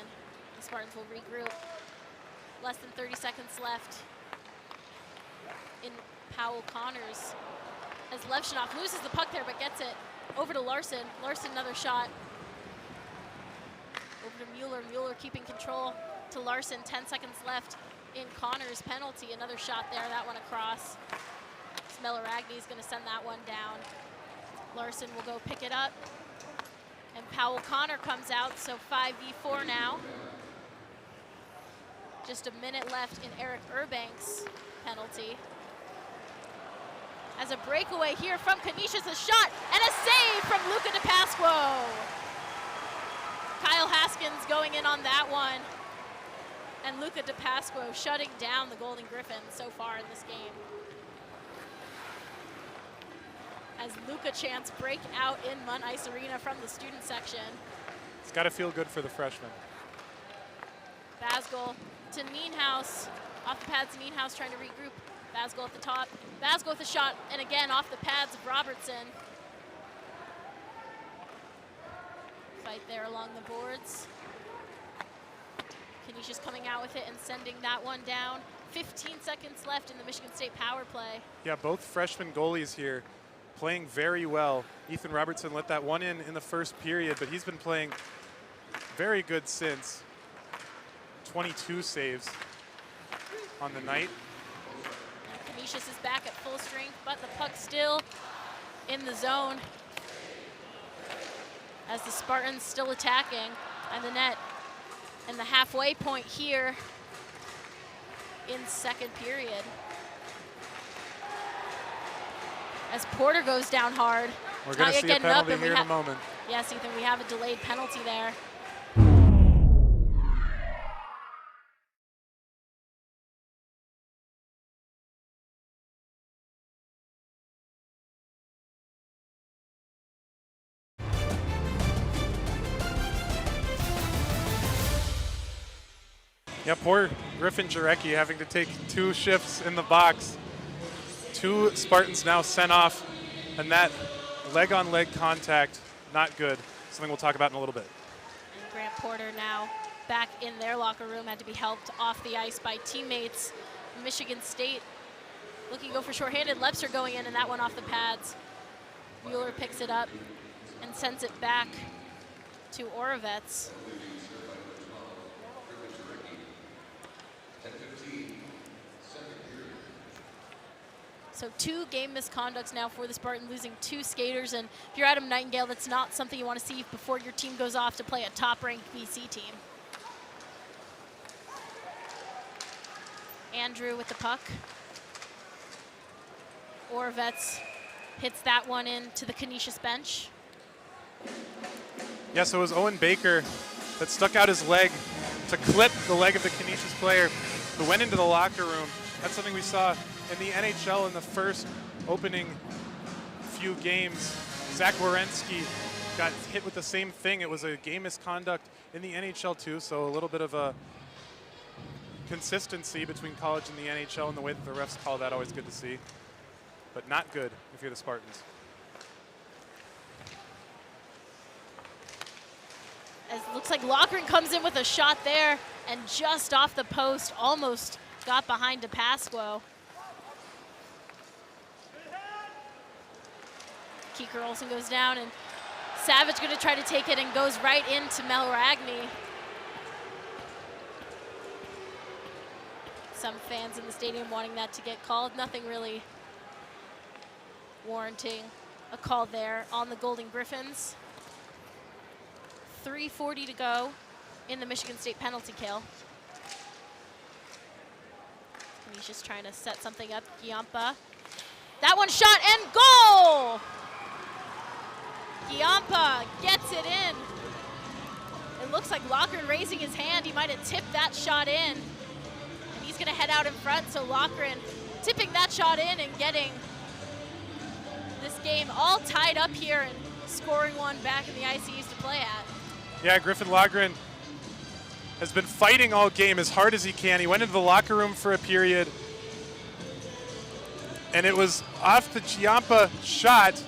The Spartans will regroup. Less than 30 seconds left in Powell Connors. As Levshinoff loses the puck there, but gets it over to Larson. Larson, another shot. Over to Mueller. Mueller keeping control to Larson. 10 seconds left in Connors' penalty. Another shot there, that one across. Smelaragny's gonna send that one down. Larson will go pick it up. And Powell Connor comes out, so 5v4 now. Just a minute left in Eric Urbank's penalty. As a breakaway here from Canisius, a shot and a save from Luca DePasquo. Kyle Haskins going in on that one. And Luca DePasquo shutting down the Golden Griffins so far in this game. As Luca chants break out in Munn Ice Arena from the student section. It's got to feel good for the freshman. Basgul to Nienhaus. Off the pads, Nienhaus trying to regroup. Basgul at the top. Basgul with a shot, and again off the pads of Robertson. Fight there along the boards. Canisius coming out with it and sending that one down. 15 seconds left in the Michigan State power play. Yeah, both freshman goalies here playing very well. Ethan Robertson let that one in the first period, but he's been playing very good since. 22 saves on the night. Canisius is back at full strength, but the puck still in the zone as the Spartans still attacking, and the net and the halfway point here in second period. As Porter goes down hard. We're going to see a penalty here in a moment. Yes, Ethan, we have a delayed penalty there. Yeah, poor Griffin Jarecki having to take 2 shifts in the box. 2 Spartans now sent off, and that leg-on-leg contact, not good. Something we'll talk about in a little bit. And Grant Porter now back in their locker room, had to be helped off the ice by teammates. Michigan State looking to go for shorthanded. Lepser going in, and that one off the pads. Mueller picks it up and sends it back to Oravets. So 2 game misconducts now for the Spartan, losing 2 skaters. And if you're Adam Nightingale, that's not something you want to see before your team goes off to play a top-ranked BC team. Andrew with the puck. Oravets hits that one into the Canisius bench. Yeah, so it was Owen Baker that stuck out his leg to clip the leg of the Canisius player who went into the locker room. That's something we saw in the NHL in the first opening few games. Zach Wierenski got hit with the same thing. It was a game misconduct in the NHL too, so a little bit of a consistency between college and the NHL, and the way that the refs call that, always good to see. But not good if you're the Spartans. As it looks like Loughran comes in with a shot there, and just off the post, almost got behind DePasquo. Keeker Olsen goes down, and Savage going to try to take it and goes right into Melragny. Some fans in the stadium wanting that to get called. Nothing really warranting a call there on the Golden Griffins. 3:40 to go in the Michigan State penalty kill. He's just trying to set something up. Giampa. That one shot and goal! Giampa gets it in. It looks like Loughran raising his hand. He might have tipped that shot in. And he's going to head out in front. So Loughran tipping that shot in and getting this game all tied up here and scoring one back in the ice he used to play at. Yeah, Griffin Loughran has been fighting all game as hard as he can. He went into the locker room for a period, and it was off the Giampa shot.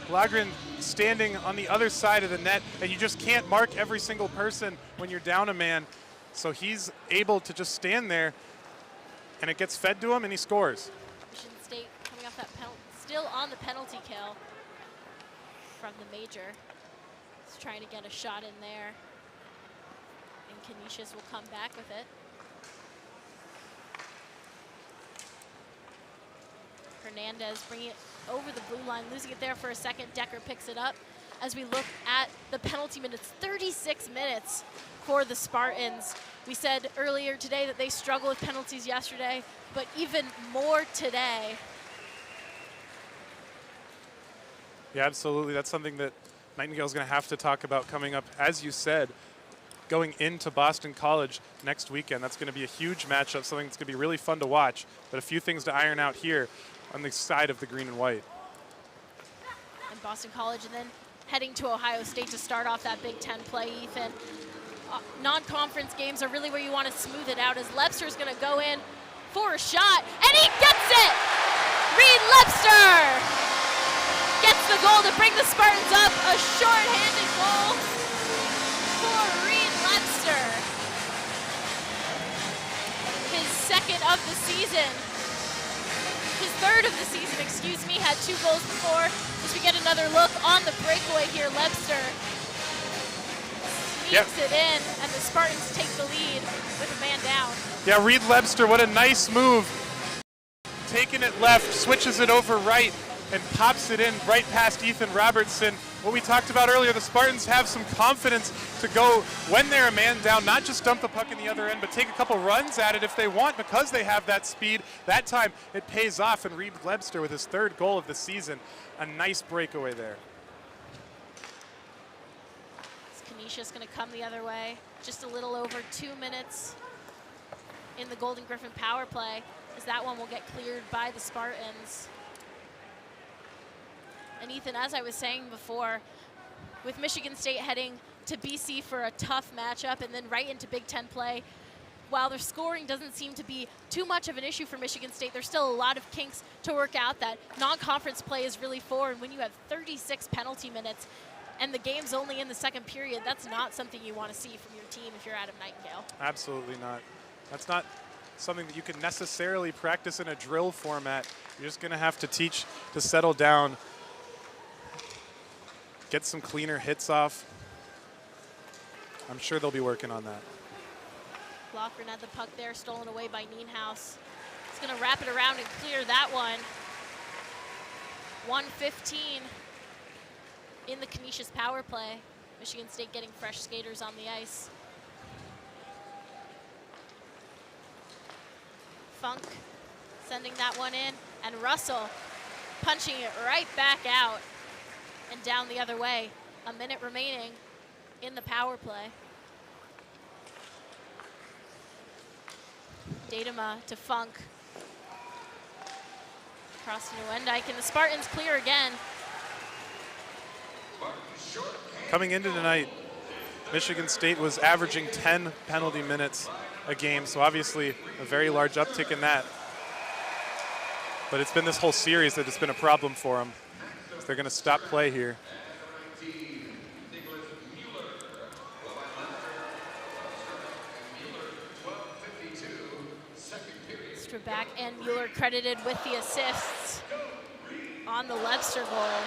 Loughran standing on the other side of the net, and you just can't mark every single person when you're down a man. So he's able to just stand there, and it gets fed to him, and he scores. Michigan State still on the penalty kill from the major. He's trying to get a shot in there. And Canisius will come back with it. Hernandez bringing it over the blue line, losing it there for a second. Decker picks it up as we look at the penalty minutes. 36 minutes for the Spartans. We said earlier today that they struggled with penalties yesterday, but even more today. Yeah, absolutely. That's something that Nightingale's going to have to talk about coming up, as you said, going into Boston College next weekend. That's going to be a huge matchup, something that's going to be really fun to watch, but a few things to iron out here on the side of the green and white. And Boston College, and then heading to Ohio State to start off that Big Ten play, Ethan. Non-conference games are really where you want to smooth it out, as Lebster's going to go in for a shot, and he gets it! Reed Lebster gets the goal to bring the Spartans up. A short-handed goal for Reed Lebster. His second of the season. His third of the season, excuse me, had 2 goals before. As we get another look on the breakaway here, Lebster sneaks it in, and the Spartans take the lead with a man down. Yeah, Reed Lebster, what a nice move. Taking it left, switches it over right, and pops it in right past Ethan Robertson. What we talked about earlier, the Spartans have some confidence to go when they're a man down, not just dump the puck in the other end, but take a couple runs at it if they want, because they have that speed. That time it pays off, and Reed Lebster with his 3rd goal of the season. A nice breakaway there. Canisius going to come the other way. Just a little over 2 minutes in the Golden Griffin power play, as that one will get cleared by the Spartans. And Ethan, as I was saying before, with Michigan State heading to BC for a tough matchup and then right into Big Ten play, while their scoring doesn't seem to be too much of an issue for Michigan State, there's still a lot of kinks to work out that non-conference play is really for. And when you have 36 penalty minutes and the game's only in the 2nd period, that's not something you want to see from your team if you're Adam Nightingale. Absolutely not. That's not something that you can necessarily practice in a drill format. You're just going to have to teach to settle down, get some cleaner hits off. I'm sure they'll be working on that. Lochran had the puck there, stolen away by Nienhaus. He's going to wrap it around and clear that one. 1:15 in the Canisius power play. Michigan State getting fresh skaters on the ice. Funk sending that one in, and Russell punching it right back out and down the other way. A minute remaining in the power play. Datema to Funk. Across to Newendike, and the Spartans clear again. Coming into tonight, Michigan State was averaging 10 penalty minutes a game, so obviously a very large uptick in that. But it's been this whole series that it's been a problem for them. So they're going to stop play here. Back, and Mueller credited with the assists on the Lebster goal.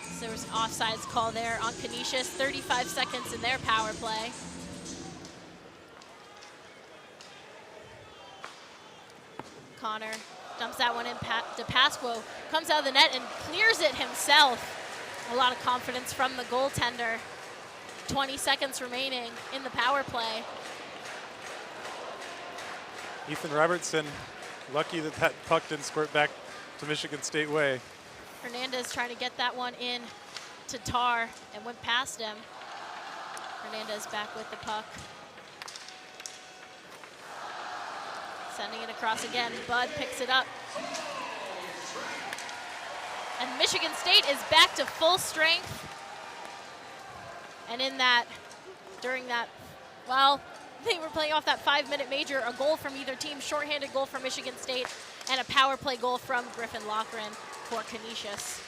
So there was an offsides call there on Canisius. 35 seconds in their power play. Connor dumps that one in. DePasquo comes out of the net and clears it himself. A lot of confidence from the goaltender. 20 seconds remaining in the power play. Ethan Robertson, lucky that that puck didn't squirt back to Michigan State way. Hernandez trying to get that one in to Tar and went past him. Hernandez back with the puck. Sending it across again. Bud picks it up. And Michigan State is back to full strength. And in that, during that, well, they were playing off that 5-minute major, a goal from either team, shorthanded goal from Michigan State, and a power play goal from Griffin Lochran for Canisius.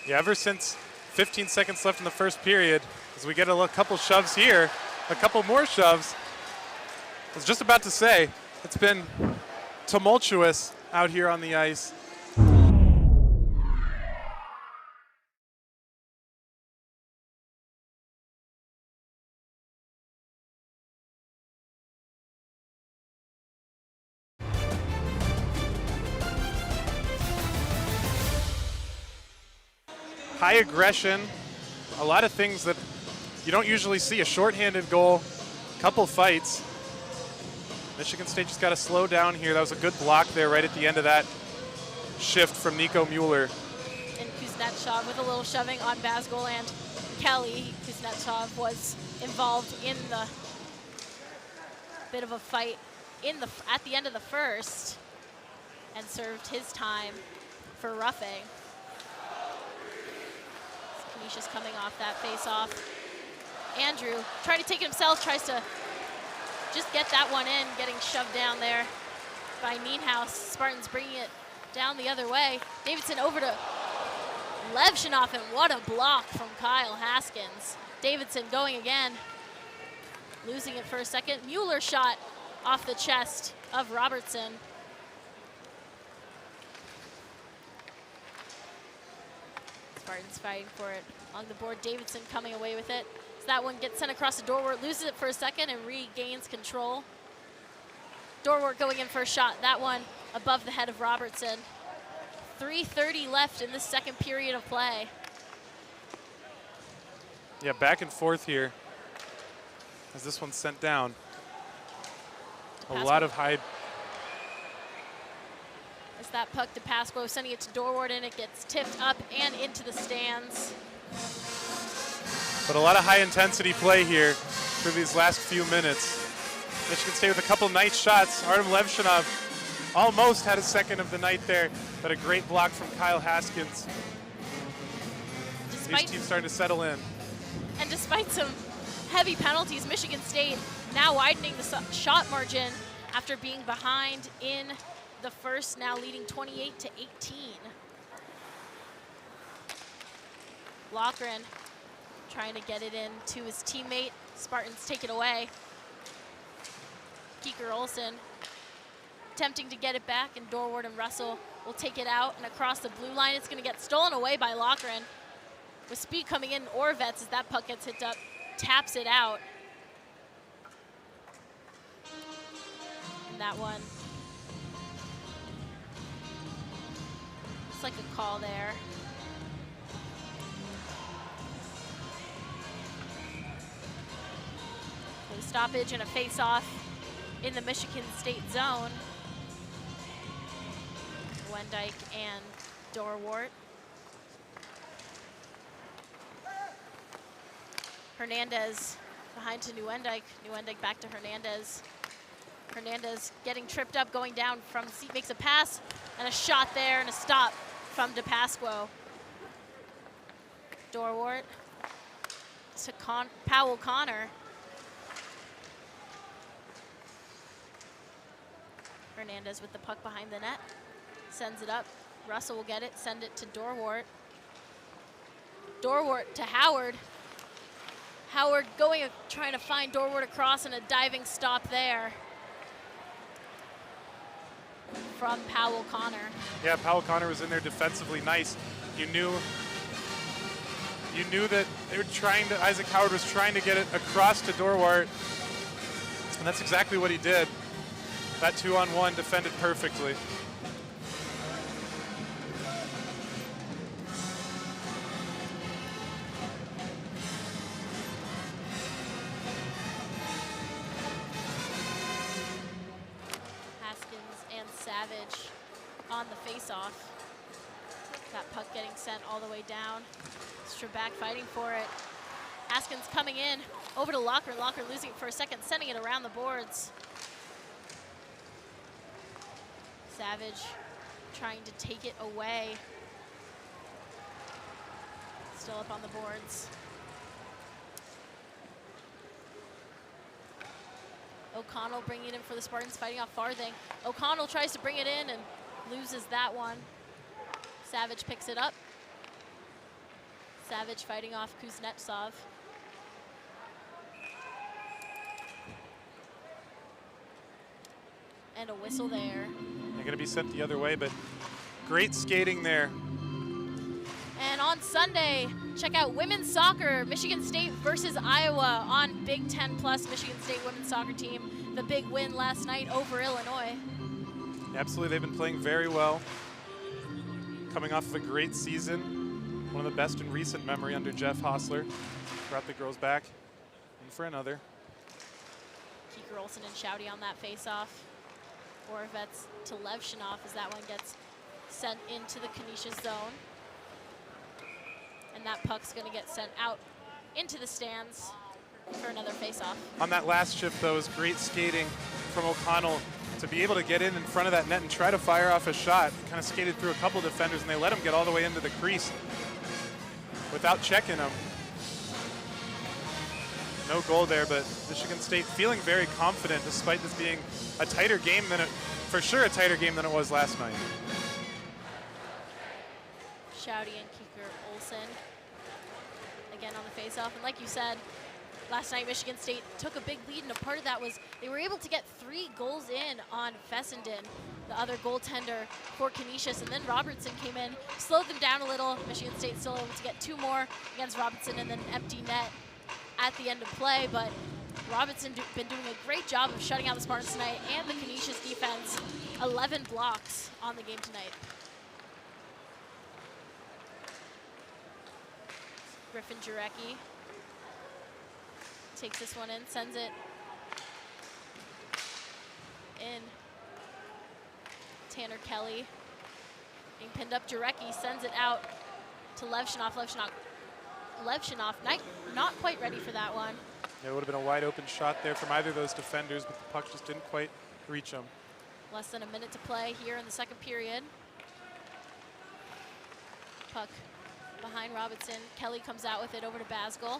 Yeah, ever since 15 seconds left in the first period, as we get a couple shoves here, a couple more shoves. I was just about to say, it's been tumultuous out here on the ice. High aggression, a lot of things that you don't usually see. A shorthanded goal, couple fights. Michigan State just got to slow down here. That was a good block there right at the end of that shift from Nico Mueller. And Kuznetsov with a little shoving on Basgol and Kelly. Kuznetsov was involved in the bit of a fight at the end of the first and served his time for roughing. Canisius coming off that face-off. Andrew trying to take it himself, tries to just get that one in, getting shoved down there by Nienhaus. Spartans bringing it down the other way. Davidson over to Levshunov, and what a block from Kyle Haskins. Davidson going again, losing it for a second. Mueller shot off the chest of Robertson. Spartans fighting for it along the board. Davidson coming away with it. So that one gets sent across the Dorwart, loses it for a second and regains control. Dorwart going in for a shot. That one above the head of Robertson. 3:30 left in the second period of play. Yeah, back and forth here as this one's sent down. A lot of high. As that puck to Pasquo, sending it to Dorwart, and it gets tipped up and into the stands. But a lot of high intensity play here for these last few minutes. Michigan State with a couple nice shots. Artem Levshunov almost had a second of the night there, but a great block from Kyle Haskins. These teams starting to settle in. And despite some heavy penalties, Michigan State now widening the shot margin after being behind in the first, now leading 28-18. Loughran trying to get it in to his teammate. Spartans take it away. Keeker Olsen attempting to get it back, and Dorwart and Russell will take it out and across the blue line. It's going to get stolen away by Loughran. With speed coming in, Orvets, as that puck gets hit up, taps it out. And that one, it's like a call there. A stoppage and a face-off in the Michigan State zone. Wendyke and Dorwart. Hernandez behind to Neuwendyk. Neuwendyk back to Hernandez. Hernandez getting tripped up, going down from the seat, makes a pass and a shot there and a stop from DePasquo. Dorwart to Powell Connor. Hernandez with the puck behind the net, sends it up. Russell will get it, send it to Dorwart. Dorwart to Howard. Howard trying to find Dorwart across, and a diving stop there from Powell Connor. Yeah, Powell Connor was in there defensively nice. You knew that they were Isaac Howard was trying to get it across to Dorwart, and that's exactly what he did. That 2-on-1 defended perfectly. Haskins and Savage on the face-off. That puck getting sent all the way down. Strabak fighting for it. Haskins coming in over to Loughran. Loughran losing it for a second, sending it around the boards. Savage trying to take it away. Still up on the boards. O'Connell bringing it in for the Spartans, fighting off Farthing. O'Connell tries to bring it in and loses that one. Savage picks it up. Savage fighting off Kuznetsov. And a whistle there. They're going to be sent the other way, but great skating there. And on Sunday, check out women's soccer, Michigan State versus Iowa on Big Ten Plus. Michigan State women's soccer team, the big win last night over Illinois. Absolutely, they've been playing very well. Coming off of a great season, one of the best in recent memory under Jeff Hostler. Brought the girls back in for another. Keeker Olsen and Shouty on that face-off. Borovets to Levshunov as that one gets sent into the Canisius zone. And that puck's going to get sent out into the stands for another face-off. On that last shift, though, it was great skating from O'Connell to be able to get in front of that net and try to fire off a shot. Kind of skated through a couple defenders, and they let him get all the way into the crease without checking him. No goal there, but Michigan State feeling very confident despite this being a tighter game than for sure a tighter game than it was last night. Shouty and Keeker Olsen again on the face-off, and like you said, last night Michigan State took a big lead, and a part of that was they were able to get 3 goals in on Fessenden, the other goaltender for Canisius, and then Robertson came in, slowed them down a little. Michigan State still able to get 2 more against Robertson and then empty net at the end of play, but Robertson been doing a great job of shutting out the Spartans tonight and the Canisius defense. 11 blocks on the game tonight. Griffin Jarecki takes this one in, sends it in. Tanner Kelly being pinned up. Jarecki sends it out to Levshunov. Levshunov not quite ready for that one. It would have been a wide open shot there from either of those defenders, but the puck just didn't quite reach them. Less than a minute to play here in the second period. Puck behind Robertson. Kelly comes out with it over to Basgul.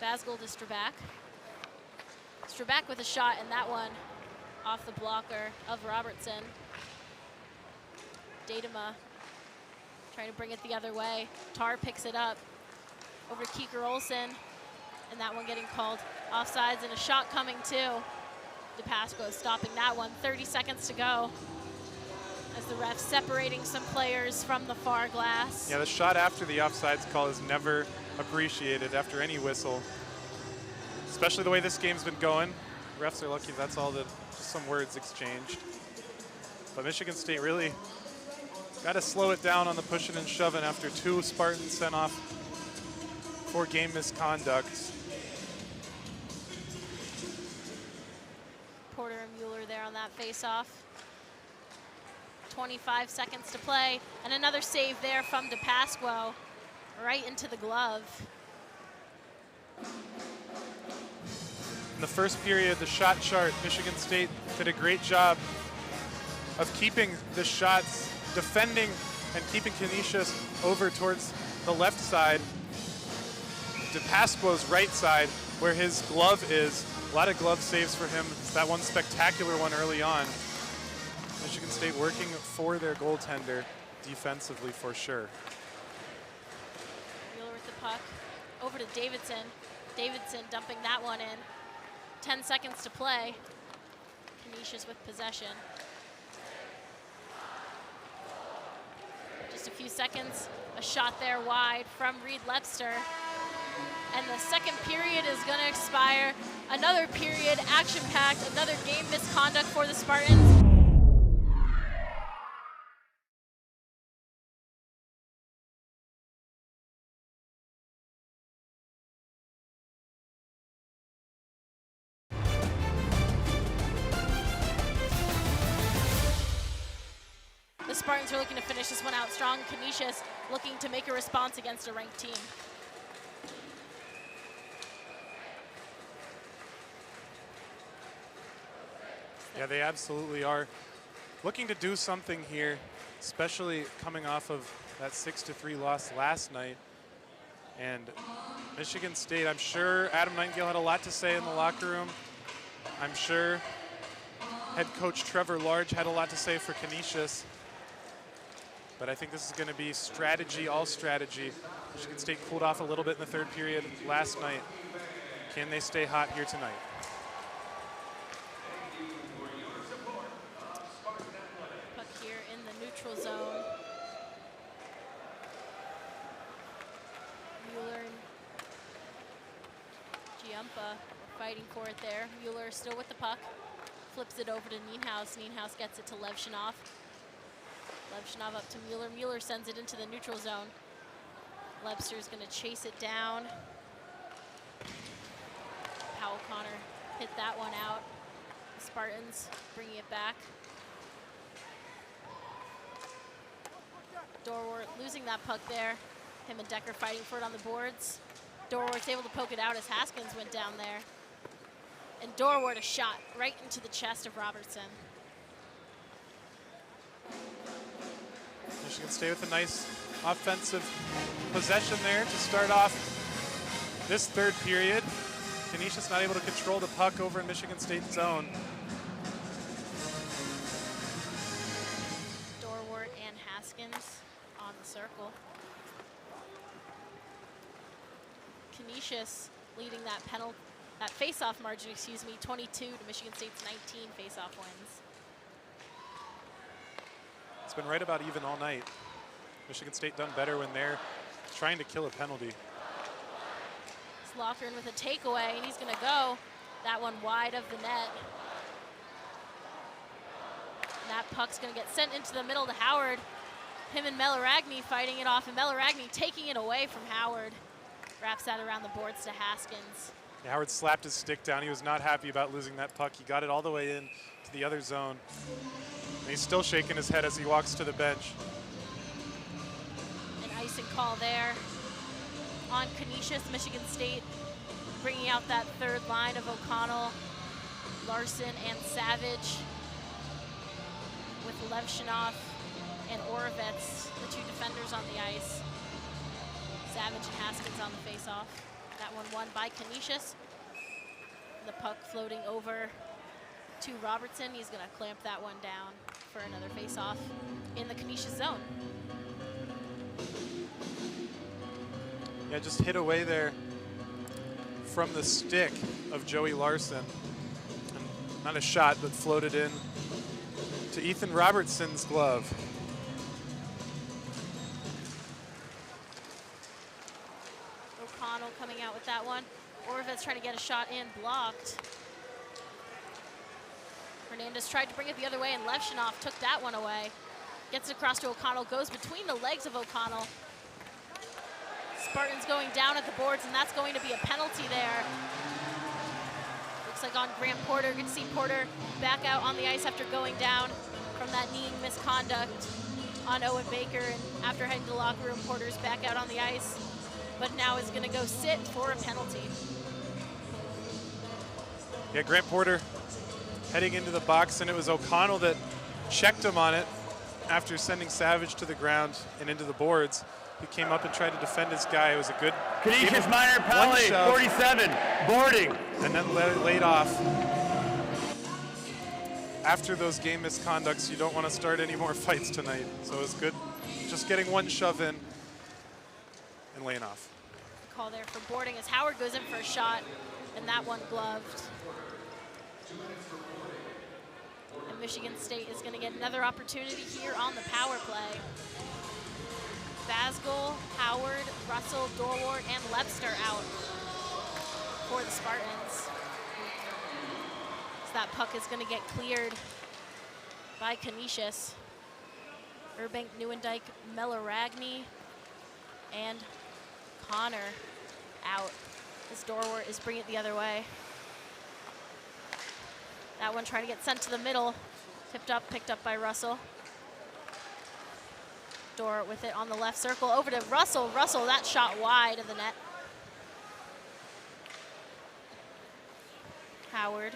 Basgul to Strabak. Strabak with a shot, and that one off the blocker of Robertson. Datema trying to bring it the other way. Tar picks it up over to Keeker Olsen, and that one getting called offsides, and a shot coming too. DePasqua stopping that one. 30 seconds to go as the ref's separating some players from the far glass. Yeah, the shot after the offsides call is never appreciated after any whistle, especially the way this game's been going. Refs are lucky that's all just some words exchanged. But Michigan State really got to slow it down on the pushing and shoving after 2 Spartans sent off for game misconduct. Porter and Mueller there on that face-off. 25 seconds to play, and another save there from DePasqua, right into the glove. In the first period, the shot chart, Michigan State did a great job of keeping the shots, defending and keeping Canisius over towards the left side. DePasqua's right side, where his glove is. A lot of glove saves for him. That one spectacular one early on. Michigan State working for their goaltender defensively for sure. Mueller with the puck. Over to Davidson. Davidson dumping that one in. 10 seconds to play. Canisius with possession. Just a few seconds. A shot there wide from Reed Lepster. And the second period is going to expire. Another period, action-packed, another game misconduct for the Spartans. The Spartans are looking to finish this one out strong. Canisius looking to make a response against a ranked team. Yeah, they absolutely are looking to do something here, especially coming off of that 6-3 loss last night. And Michigan State, I'm sure Adam Nightingale had a lot to say in the locker room. I'm sure head coach Trevor Large had a lot to say for Canisius. But I think this is going to be strategy, all strategy. Michigan State cooled off a little bit in the third period last night. Can they stay hot here tonight? Yumpa fighting for it there. Mueller still with the puck. Flips it over to Nienhaus. Nienhaus gets it to Levshinov. Levshinov up to Mueller. Mueller sends it into the neutral zone. Lebster's going to chase it down. Powell Connor hit that one out. The Spartans bringing it back. Dorwart losing that puck there. Him and Decker fighting for it on the boards. Dorwart's able to poke it out as Haskins went down there. And Dorwart a shot right into the chest of Robertson. Michigan State with a nice offensive possession there to start off this third period. Canisius not able to control the puck over in Michigan State's zone. Dorwart and Haskins on the circle. Canisius leading that face-off margin, 22 to Michigan State's 19 face-off wins. It's been right about even all night. Michigan State done better when they're trying to kill a penalty. Locker in with a takeaway, and he's going to go. That one wide of the net. And that puck's going to get sent into the middle to Howard. Him and Melaragny fighting it off, and Melaragny taking it away from Howard. Wraps that around the boards to Haskins. Yeah, Howard slapped his stick down. He was not happy about losing that puck. He got it all the way in to the other zone. And he's still shaking his head as he walks to the bench. An icing call there on Canisius. Michigan State bringing out that third line of O'Connell, Larson, and Savage, with Levshinov and Orovets, the two defenders on the ice. Savage and Haskins on the face-off. That one won by Canisius. The puck floating over to Robertson. He's going to clamp that one down for another face-off in the Canisius zone. Yeah, just hit away there from the stick of Joey Larson. And not a shot, but floated in to Ethan Robertson's glove. O'Connell coming out with that one. Orovets trying to get a shot in, blocked. Hernandez tried to bring it the other way, and Levshinov took that one away. Gets it across to O'Connell, goes between the legs of O'Connell. Spartans going down at the boards, and that's going to be a penalty there. Looks like on Grant Porter. You can see Porter back out on the ice after going down from that kneeing misconduct on Owen Baker. And after heading to the locker room, Porter's back out on the ice, but now is going to go sit for a penalty. Yeah, Grant Porter heading into the box, and it was O'Connell that checked him on it after sending Savage to the ground and into the boards. He came up and tried to defend his guy. It was a good Canisius minor penalty, 47, boarding. And then laid off. After those game misconducts, you don't want to start any more fights tonight. So it was good just getting one shove in and laying off. Call there for boarding as Howard goes in for a shot, and that one gloved. And Michigan State is going to get another opportunity here on the power play. Basgall, Howard, Russell, Dorwart, and Lebster out for the Spartans. So that puck is going to get cleared by Canisius. Urbank, Neuendijk, Melaragny, and Connor out. This Dorwart is bringing it the other way. That one trying to get sent to the middle. Tipped up, picked up by Russell. Dorwart with it on the left circle. Over to Russell. Russell, that shot wide of the net. Howard.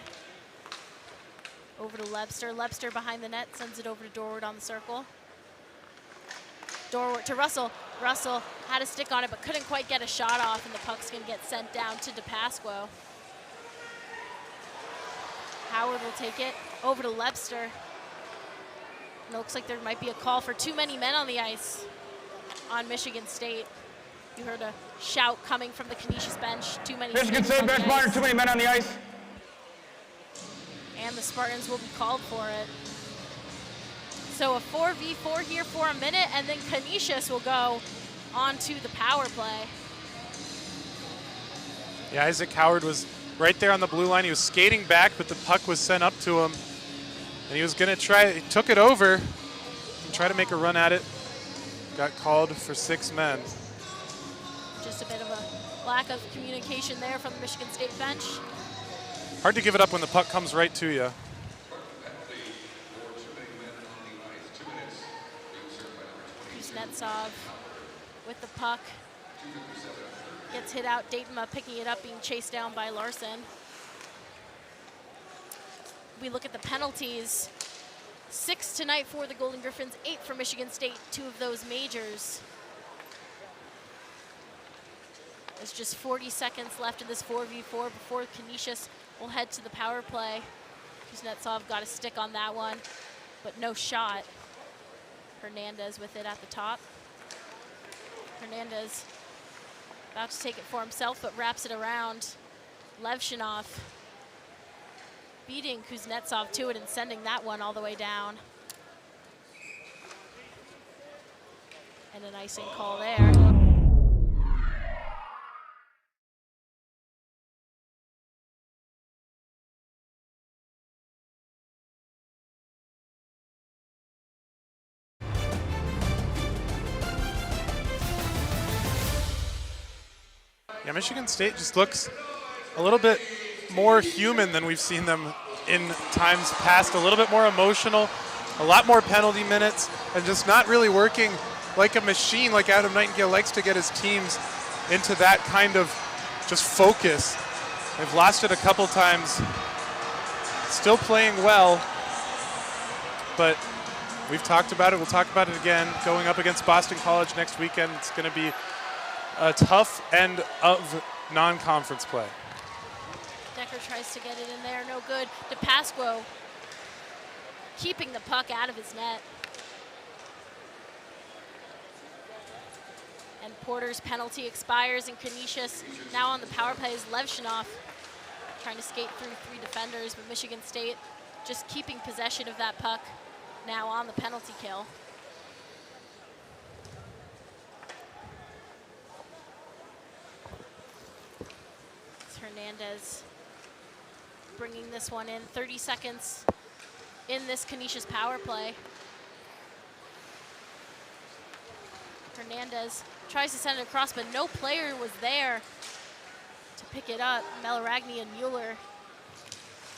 Over to Lebster. Lebster behind the net, sends it over to Dorwart on the circle. Dorwart to Russell. Russell had a stick on it, but couldn't quite get a shot off, and the puck's going to get sent down to DePasquo. Howard will take it over to Lebster. And it looks like there might be a call for too many men on the ice on Michigan State. You heard a shout coming from the Canisius bench. Too many. Michigan State bench monitor, too many men on the ice. And the Spartans will be called for it. So a 4v4 here for a minute, and then Canisius will go onto the power play. Yeah, Isaac Howard was right there on the blue line. He was skating back, but the puck was sent up to him. And he was going to try, he took it over and try to make a run at it. Got called for 6 men. Just a bit of a lack of communication there from the Michigan State bench. Hard to give it up when the puck comes right to you. Kuznetsov with the puck. Gets hit out, Dayton picking it up, being chased down by Larson. We look at the penalties. 6 tonight for the Golden Griffins, 8 for Michigan State, 2 of those majors. There's just 40 seconds left in this 4v4 before Canisius will head to the power play. Kuznetsov got a stick on that one, but no shot. Hernandez with it at the top. Hernandez about to take it for himself, but wraps it around. Levshinov beating Kuznetsov to it and sending that one all the way down. And an icing call there. Yeah, Michigan State just looks a little bit more human than we've seen them in times past, a little bit more emotional, a lot more penalty minutes, and just not really working like a machine like Adam Nightingale likes to get his teams into that kind of just focus. They've lost it a couple times, still playing well, but we've talked about it, we'll talk about it again, going up against Boston College next weekend. It's going to be a tough end of non-conference play. Decker tries to get it in there, no good. DePasquo keeping the puck out of his net. And Porter's penalty expires, and Canisius now on the power play is Levshinov trying to skate through 3 defenders, but Michigan State just keeping possession of that puck now on the penalty kill. It's Hernandez bringing this one in. 30 seconds in this Canisius power play. Hernandez tries to send it across, but no player was there to pick it up. Melaragni and Mueller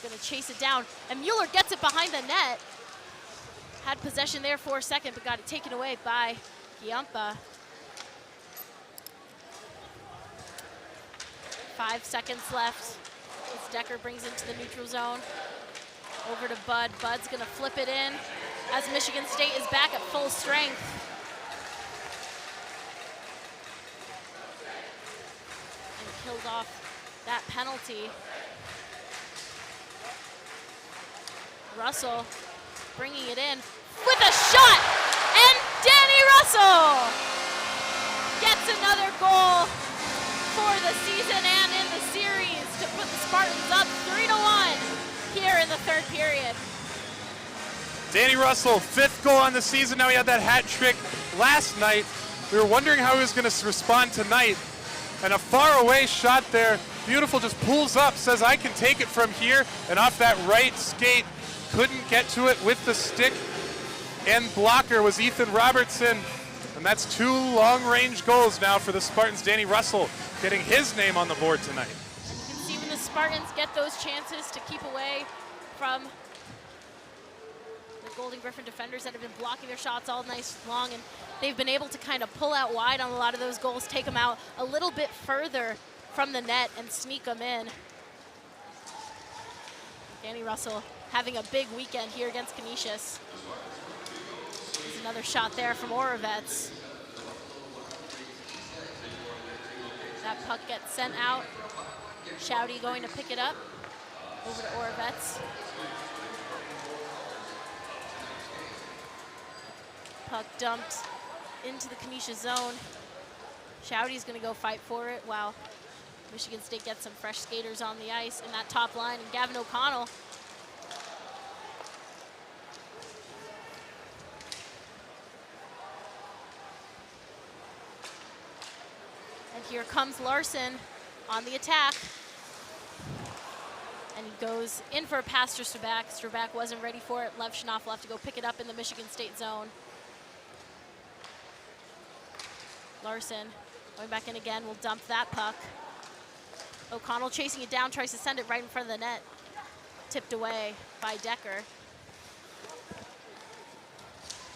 gonna chase it down, and Mueller gets it behind the net. Had possession there for a second, but got it taken away by Giampa. 5 seconds left as Decker brings into the neutral zone. Over to Bud. Bud's gonna flip it in as Michigan State is back at full strength. And kills off that penalty. Russell bringing it in with a shot, and Danny Russell gets another goal for the season and in the series to put the Spartans up 3-1 here in the 3rd period. Danny Russell, 5th goal on the season. Now he had that hat trick last night. We were wondering how he was going to respond tonight. And a far away shot there. Beautiful, just pulls up, says I can take it from here. And off that right skate, couldn't get to it with the stick. And blocker was Ethan Robertson. And that's 2 long-range goals now for the Spartans. Danny Russell getting his name on the board tonight. And you can see when the Spartans get those chances to keep away from the Golden Griffin defenders that have been blocking their shots all night long, and they've been able to kind of pull out wide on a lot of those goals, take them out a little bit further from the net and sneak them in. Danny Russell having a big weekend here against Canisius. There's another shot there from Oravets. That puck gets sent out. Shouty going to pick it up. Over to Oravets. Puck dumped into the Canisius zone. Shouty's going to go fight for it while Michigan State gets some fresh skaters on the ice in that top line. And Gavin O'Connell and here comes Larson on the attack. And he goes in for a pass to Strabak. Strabak wasn't ready for it. Levshinoff will have to go pick it up in the Michigan State zone. Larson going back in again, will dump that puck. O'Connell chasing it down, tries to send it right in front of the net. Tipped away by Decker.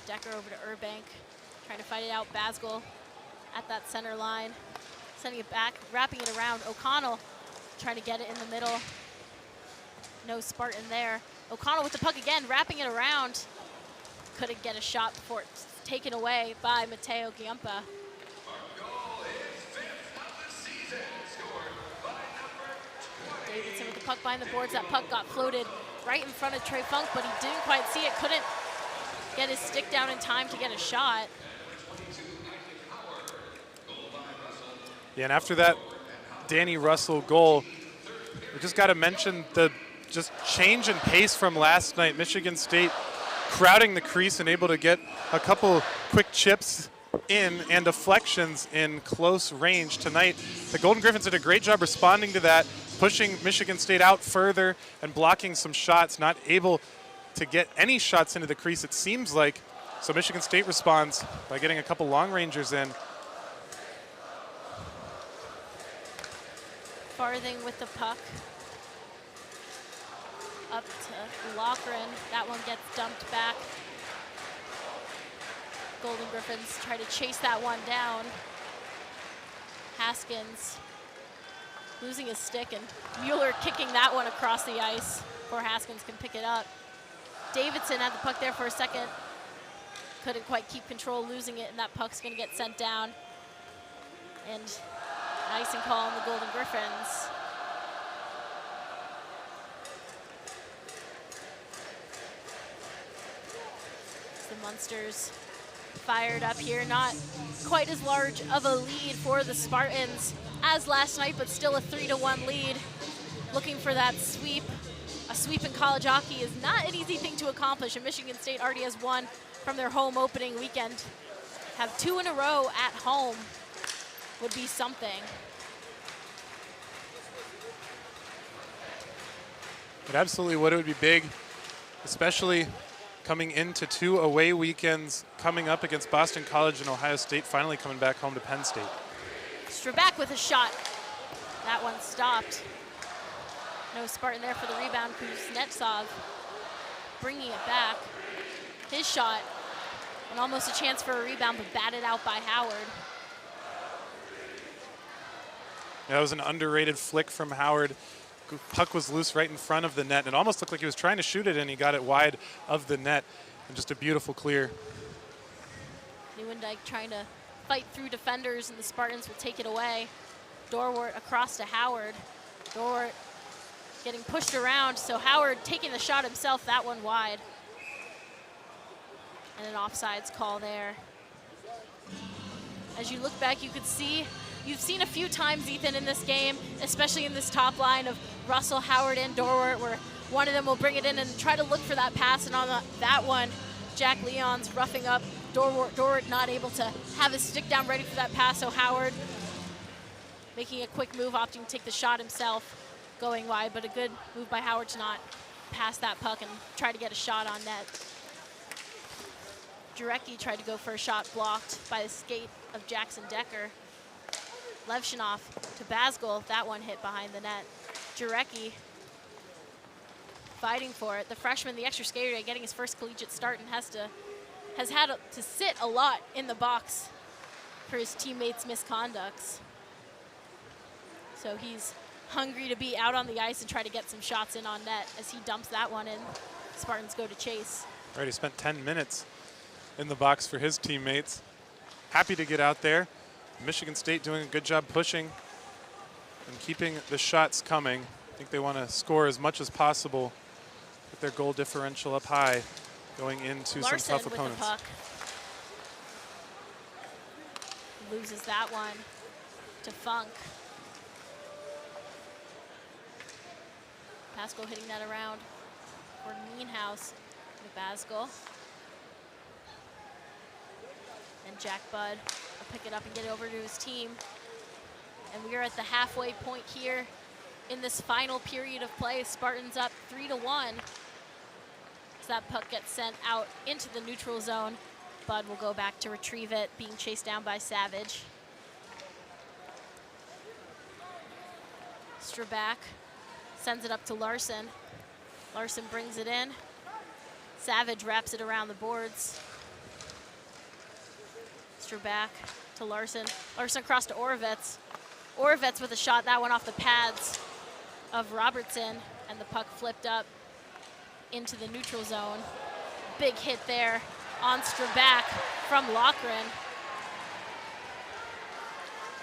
Decker over to Urbank, trying to fight it out. Basgul at that center line, sending it back, wrapping it around. O'Connell trying to get it in the middle. No Spartan there. O'Connell with the puck again, wrapping it around. Couldn't get a shot before it's taken away by Mateo Giampa. Davidson with the puck behind the boards. That puck got floated right in front of Trey Funk, but he didn't quite see it. Couldn't get his stick down in time to get a shot. Yeah, and after that Danny Russell goal, we just got to mention the just change in pace from last night. Michigan State crowding the crease and able to get a couple quick chips in and deflections in close range tonight. The Golden Griffins did a great job responding to that, pushing Michigan State out further and blocking some shots, not able to get any shots into the crease, it seems like. So Michigan State responds by getting a couple long rangers in. Farthing with the puck. Up to Loughran. That one gets dumped back. Golden Griffins try to chase that one down. Haskins losing his stick, and Mueller kicking that one across the ice before Haskins can pick it up. Davidson had the puck there for a second. Couldn't quite keep control, losing it, and that puck's gonna get sent down. And icing call on the Golden Griffins. The Munsters fired up here. Not quite as large of a lead for the Spartans as last night, but still a 3-1 lead. Looking for that sweep. A sweep in college hockey is not an easy thing to accomplish, and Michigan State already has won from their home opening weekend. Have 2 in a row at home would be something. It absolutely would. It would be big, especially coming into 2 away weekends, coming up against Boston College and Ohio State, finally coming back home to Penn State. Strabak with a shot. That one stopped. No Spartan there for the rebound. Kuznetsov bringing it back. His shot, and almost a chance for a rebound, but batted out by Howard. Yeah, that was an underrated flick from Howard. Puck was loose right in front of the net. It almost looked like he was trying to shoot it, and he got it wide of the net. And just a beautiful clear. Nieuwendyk trying to fight through defenders, and the Spartans will take it away. Dorwart across to Howard. Dorwart getting pushed around, so Howard taking the shot himself, that one wide. And an offsides call there. As you look back, you could see, you've seen a few times, Ethan, in this game, especially in this top line of Russell, Howard, and Dorwart, where one of them will bring it in and try to look for that pass, and on that one, Jack Leon's roughing up Dorwart, not able to have his stick down ready for that pass, so Howard making a quick move, opting to take the shot himself, going wide, but a good move by Howard to not pass that puck and try to get a shot on net. Jarecki tried to go for a shot, blocked by the skate of Jackson Decker. Levshinoff to Basgul, that one hit behind the net. Jarecki fighting for it. The freshman, the extra skater, getting his first collegiate start and has had to sit a lot in the box for his teammates' misconducts. So he's hungry to be out on the ice and try to get some shots in on net. As he dumps that one in, Spartans go to chase. Already spent 10 minutes in the box for his teammates. Happy to get out there. Michigan State doing a good job pushing and keeping the shots coming. I think they want to score as much as possible with their goal differential up high going into Larson some tough opponents. with the puck. Loses that one to Funk. Pascal hitting that around for Nienhuis to Basgul. And Jack Budd will pick it up and get it over to his team. And we are at the halfway point here in this final period of play. Spartans up 3-1. So that puck gets sent out into the neutral zone. Bud will go back to retrieve it, being chased down by Savage. Strabak sends it up to Larson. Larson brings it in. Savage wraps it around the boards. Strabak to Larson. Larson across to Orovets. Orovets with a shot, that one off the pads of Robertson, and the puck flipped up into the neutral zone. Big hit there on Strabak from Loughran.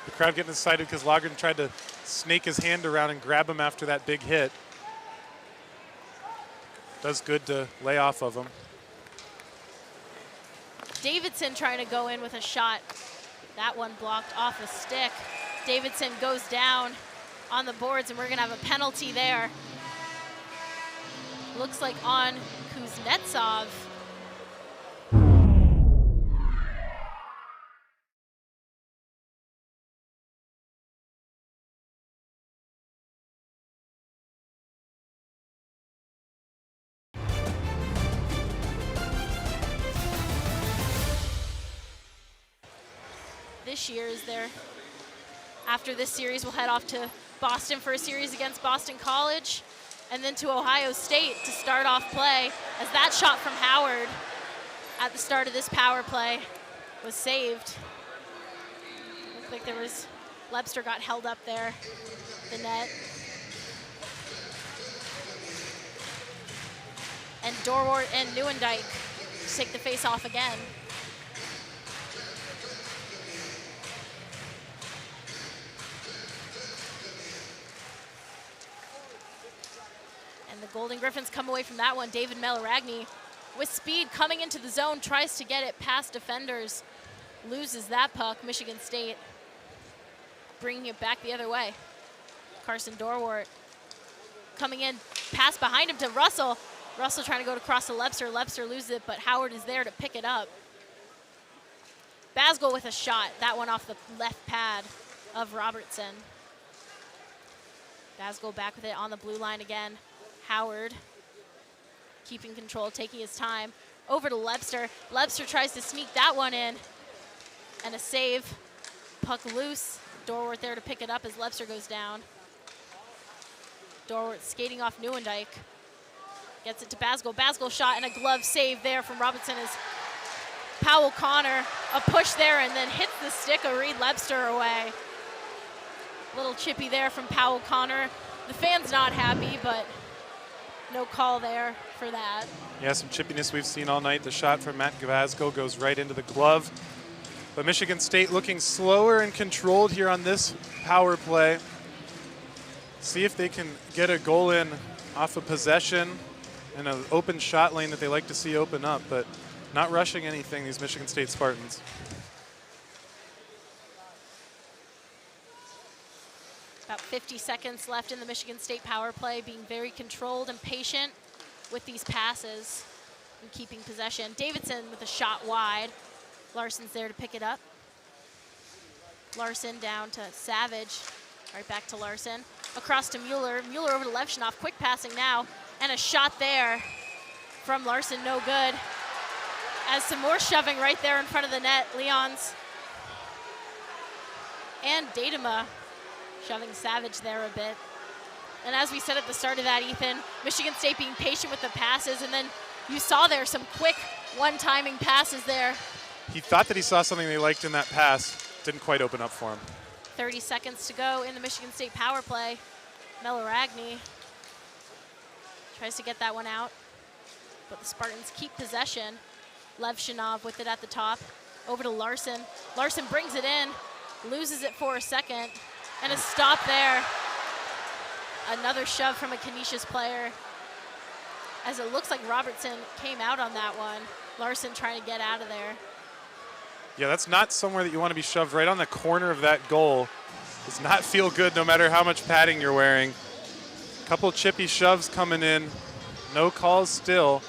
The crowd getting excited because Loughran tried to snake his hand around and grab him after that big hit. Does good to lay off of him. Davidson trying to go in with a shot. That one blocked off a stick. Davidson goes down on the boards, and we're going to have a penalty there. Looks like on Kuznetsov. This year is there. After this series, we'll head off to Boston for a series against Boston College, and then to Ohio State to start off play, as that shot from Howard at the start of this power play was saved. Looked like there was, Lebster got held up there, the net. And Dorwart and Neuendijk take the face off again. And the Golden Griffins come away from that one. David Melaragni with speed coming into the zone, tries to get it past defenders, loses that puck. Michigan State bringing it back the other way. Carson Dorwart coming in, pass behind him to Russell. Russell trying to go across to Lebster. Lebster loses it, but Howard is there to pick it up. Basgol with a shot. That one off the left pad of Robertson. Basgol back with it on the blue line again. Howard keeping control, taking his time. Over to Lebster. Lebster tries to sneak that one in. And a save. Puck loose. Dorwart there to pick it up as Lebster goes down. Dorwart skating off Neuendijk. Gets it to Basgol. Basgol shot and a glove save there from Robinson as Powell Connor. A push there and then hits the stick of Reed Lebster away. Little chippy there from Powell Connor. The fan's not happy, but no call there for that. Yeah, some chippiness we've seen all night. The shot from Matt Basgol goes right into the glove. But Michigan State looking slower and controlled here on this power play. See if they can get a goal in off a possession and an open shot lane that they like to see open up, but not rushing anything, these Michigan State Spartans. About 50 seconds left in the Michigan State power play, being very controlled and patient with these passes and keeping possession. Davidson with a shot wide. Larson's there to pick it up. Larson down to Savage. Right back to Larson. Across to Mueller. Mueller over to Levshunov. Quick passing now. And a shot there from Larson, no good. As some more shoving right there in front of the net. Leons and Datema shoving Savage there a bit. And as we said at the start of that, Ethan, Michigan State being patient with the passes, and then you saw there some quick one-timing passes there. He thought that he saw something they liked in that pass. Didn't quite open up for him. 30 seconds to go in the Michigan State power play. Melaragni tries to get that one out, but the Spartans keep possession. Levshunov with it at the top. Over to Larson. Larson brings it in, loses it for a second, and a stop there. Another shove from a Canisius player, as it looks like Robertson came out on that one. Larson trying to get out of there. Yeah, that's not somewhere that you want to be shoved. Right on the corner of that goal does not feel good no matter how much padding you're wearing. Couple chippy shoves coming in. No calls still.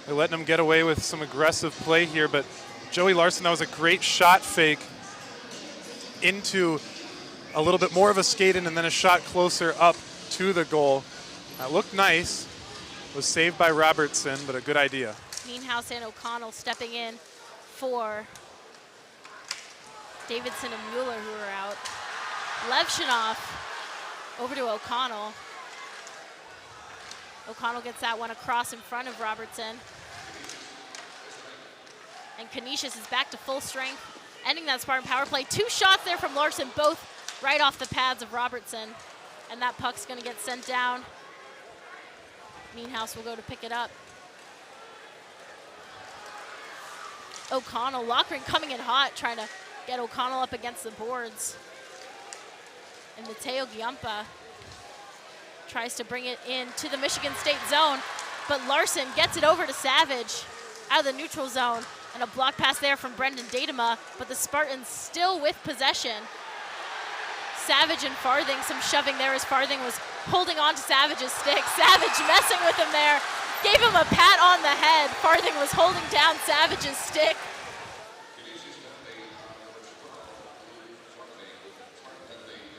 They're letting them get away with some aggressive play here, but Joey Larson, that was a great shot fake into a little bit more of a skate in and then a shot closer up to the goal. That looked nice. Was saved by Robertson, but a good idea. Nienhuis and O'Connell stepping in for Davidson and Mueller, who are out. Levshunov over to O'Connell. O'Connell gets that one across in front of Robertson. And Canisius is back to full strength, ending that Spartan power play. 2 shots there from Larson, both right off the pads of Robertson. And that puck's gonna get sent down. Nienhuis will go to pick it up. O'Connell, Lochran coming in hot, trying to get O'Connell up against the boards. And Mateo Giampa tries to bring it into the Michigan State zone, but Larson gets it over to Savage out of the neutral zone, and a block pass there from Brendan Datema, but the Spartans still with possession. Savage and Farthing, some shoving there as Farthing was holding on to Savage's stick. Savage messing with him there, gave him a pat on the head. Farthing was holding down Savage's stick.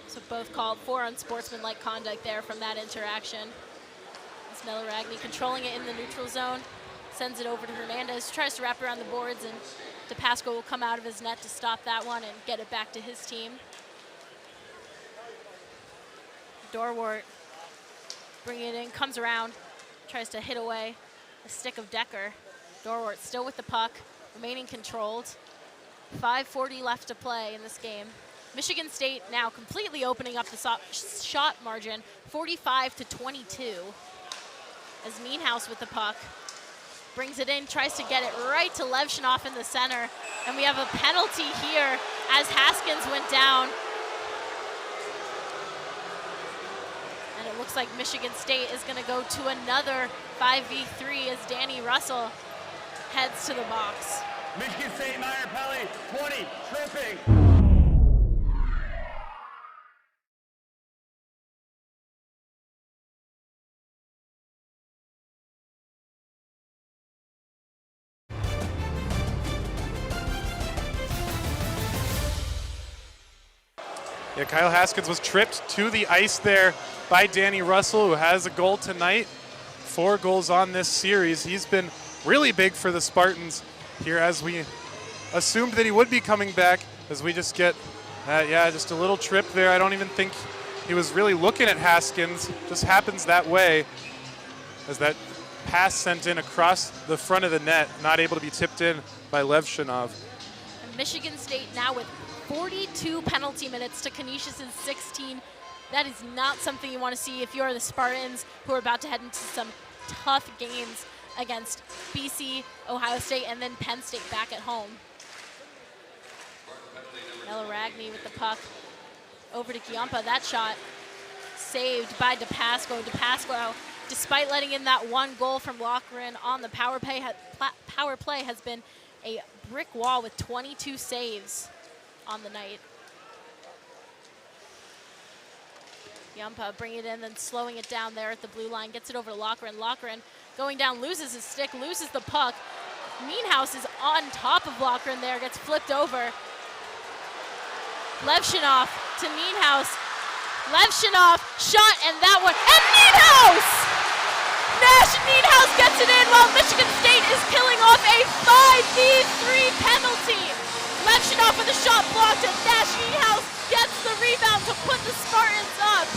So both called for unsportsmanlike conduct there from that interaction. As Melaragny controlling it in the neutral zone, sends it over to Hernandez, tries to wrap around the boards, and DePasco will come out of his net to stop that one and get it back to his team. Dorwart bringing it in, comes around, tries to hit away a stick of Decker. Dorwart still with the puck, remaining controlled. 5:40 left to play in this game. Michigan State now completely opening up the shot margin, 45-22. As Nienhuis with the puck brings it in, tries to get it right to Levshunov in the center. And we have a penalty here as Haskins went down. And it looks like Michigan State is gonna go to another 5v3 as Danny Russell heads to the box. Michigan State minor penalty, 20, tripping. Yeah, Kyle Haskins was tripped to the ice there by Danny Russell, who has a goal tonight. 4 goals on this series. He's been really big for the Spartans here, as we assumed that he would be coming back, as we just get, just a little trip there. I don't even think he was really looking at Haskins. Just happens that way, as that pass sent in across the front of the net, not able to be tipped in by Levshunov. And Michigan State now with 42 penalty minutes to Canisius' 16. That is not something you want to see if you're the Spartans, who are about to head into some tough games against BC, Ohio State, and then Penn State back at home. Melaragny with the puck over to Giampa. That shot saved by DePasco. DePasco, despite letting in that 1 goal from Lochran on the power play, has been a brick wall with 22 saves on the night. Giampa bringing it in, then slowing it down there at the blue line, gets it over to Lochran. Lochran going down, loses his stick, loses the puck. Nienhuis is on top of Lochran there, gets flipped over. Levshunov to Nienhuis. Levshunov, shot, and that one, and Nienhuis! Nienhuis gets it in while Michigan State is killing off a 5v3 penalty. Levshunov with a shot blocked, and Nienhuis gets the rebound to put the Spartans up.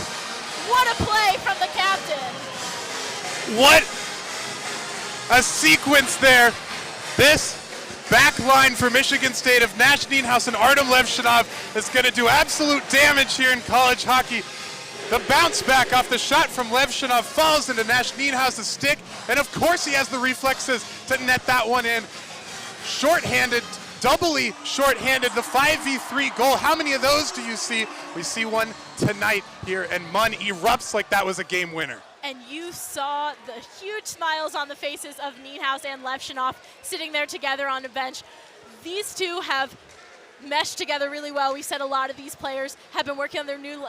What a play from the captain. What a sequence there. This back line for Michigan State of Nash Nienhuis and Artem Levshunov is going to do absolute damage here in college hockey. The bounce back off the shot from Levshunov falls into Nash Nienhuis' stick, and of course he has the reflexes to net that one in. Short-handed, doubly short-handed, the 5v3 goal. How many of those do you see? We see one tonight here, and Munn erupts like that was a game winner. And you saw the huge smiles on the faces of Nienhuis and Levshunov sitting there together on the bench. These two have meshed together really well. We said a lot of these players have been working on their new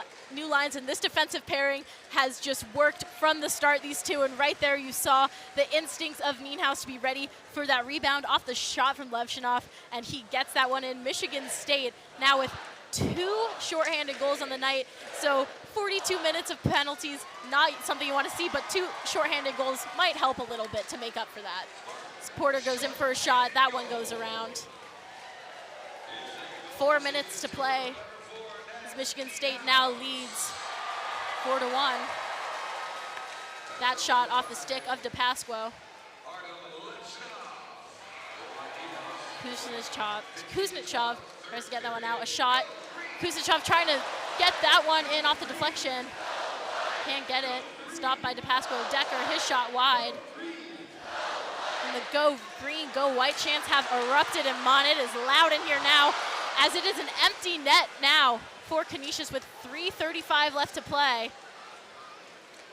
lines, and this defensive pairing has just worked from the start, these two. And right there you saw the instincts of Nienhuis to be ready for that rebound off the shot from Levshunov, and he gets that one in. Michigan State now with 2 shorthanded goals on the night. So 42 minutes of penalties, not something you want to see, but 2 shorthanded goals might help a little bit to make up for that. Porter goes in for a shot. That one goes around. 4 minutes to play as Michigan State now leads 4-1. That shot off the stick of DePasquo. Kuznetsov tries to get that one out. A shot. Kuznetsov trying to get that one in off the deflection. Can't get it. Stopped by DePasquo. Decker, his shot wide. And the go green, go white chants have erupted in Mon. It is loud in here now, as it is an empty net now for Canisius with 3:35 left to play.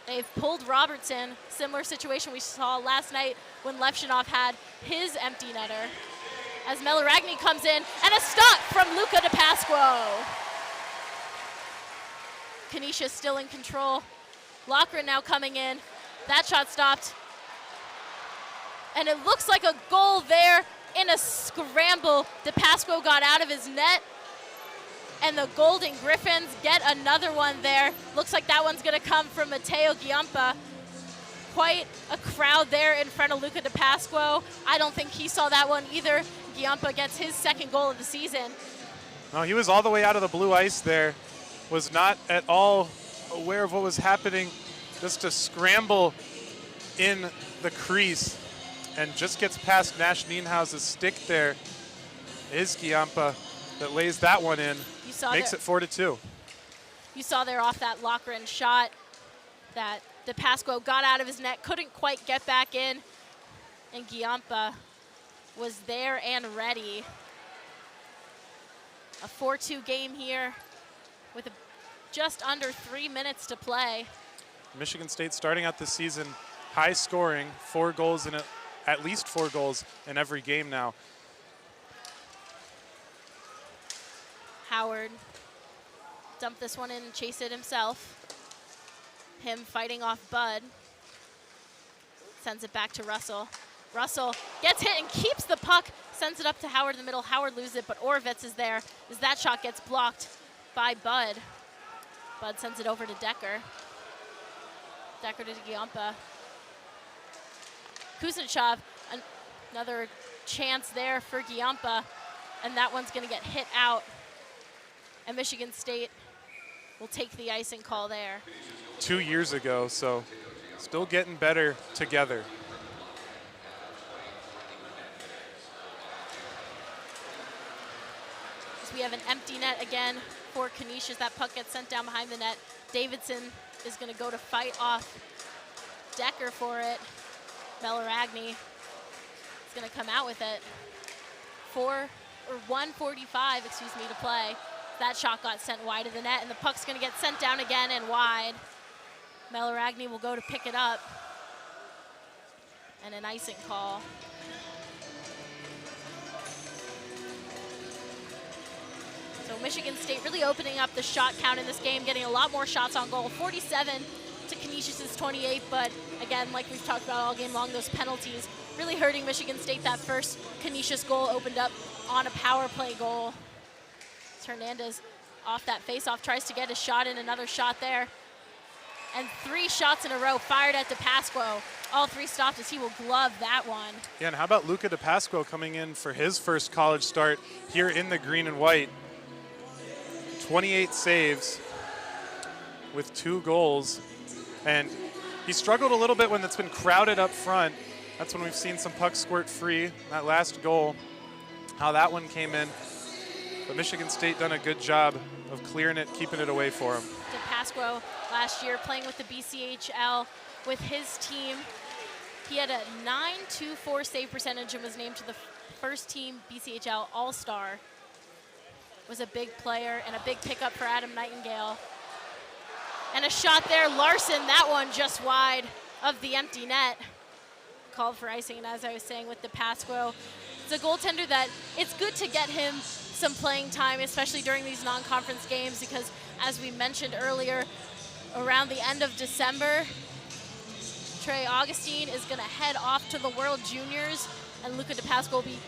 They've pulled Robertson, similar situation we saw last night when Levshunov had his empty netter. As Melaragny comes in, and a stop from Luca DePasquo. Canisius still in control. Loughran now coming in. That shot stopped. And it looks like a goal there in a scramble. DePasquo got out of his net. And the Golden Griffins get another one there. Looks like that one's gonna come from Mateo Giampa. Quite a crowd there in front of Luca DePasquo. I don't think he saw that one either. Giampa gets his 2nd goal of the season. No, he was all the way out of the blue ice there. Was not at all aware of what was happening. Just a scramble in the crease and just gets past Nash Nienhouse's stick there. Is Giampa that lays that one in. Makes it 4-2. You saw there off that Loughran shot that DePasquo got out of his net, couldn't quite get back in, and Giampa was there and ready. A 4-2 game here with just under 3 minutes to play. Michigan State starting out this season high scoring, 4 goals in it, at least 4 goals in every game now. Howard dumped this one in and chased it himself. Him fighting off Bud. Sends it back to Russell. Russell gets hit and keeps the puck. Sends it up to Howard in the middle. Howard loses it, but Orovitz is there as that shot gets blocked by Bud. Bud sends it over to Decker. Decker to Giampa. Kuznetsov, another chance there for Giampa, and that one's gonna get hit out. And Michigan State will take the icing call there. 2 years ago, so still getting better together. So we have an empty net again for Canisius. That puck gets sent down behind the net. Davidson is going to go to fight off Decker for it. Melaragny is going to come out with it. 1:45, to play. That shot got sent wide of the net, and the puck's going to get sent down again and wide. Melaragny will go to pick it up. And an icing call. So Michigan State really opening up the shot count in this game, getting a lot more shots on goal. 47 to Canisius' 28, but again, like we've talked about all game long, those penalties really hurting Michigan State. That first Canisius goal opened up on a power play goal. Hernandez off that face-off tries to get a shot in, another shot there. And 3 shots in a row fired at DePasquo. All 3 stopped as he will glove that one. Yeah, and how about Luca DePasquo coming in for his first college start here in the green and white. 28 saves with 2 goals. And he struggled a little bit when it's been crowded up front. That's when we've seen some pucks squirt free. That last goal, how that one came in. But Michigan State done a good job of clearing it, keeping it away for him. DePasquo last year playing with the BCHL with his team. He had a .924 save percentage and was named to the first team BCHL All-Star. Was a big player and a big pickup for Adam Nightingale. And a shot there, Larson, that one just wide of the empty net. Called for icing, and as I was saying with DePasquo, it's a goaltender that it's good to get him some playing time, especially during these non-conference games, because as we mentioned earlier, around the end of December, Trey Augustine is going to head off to the World Juniors, and Luca DePasquo will be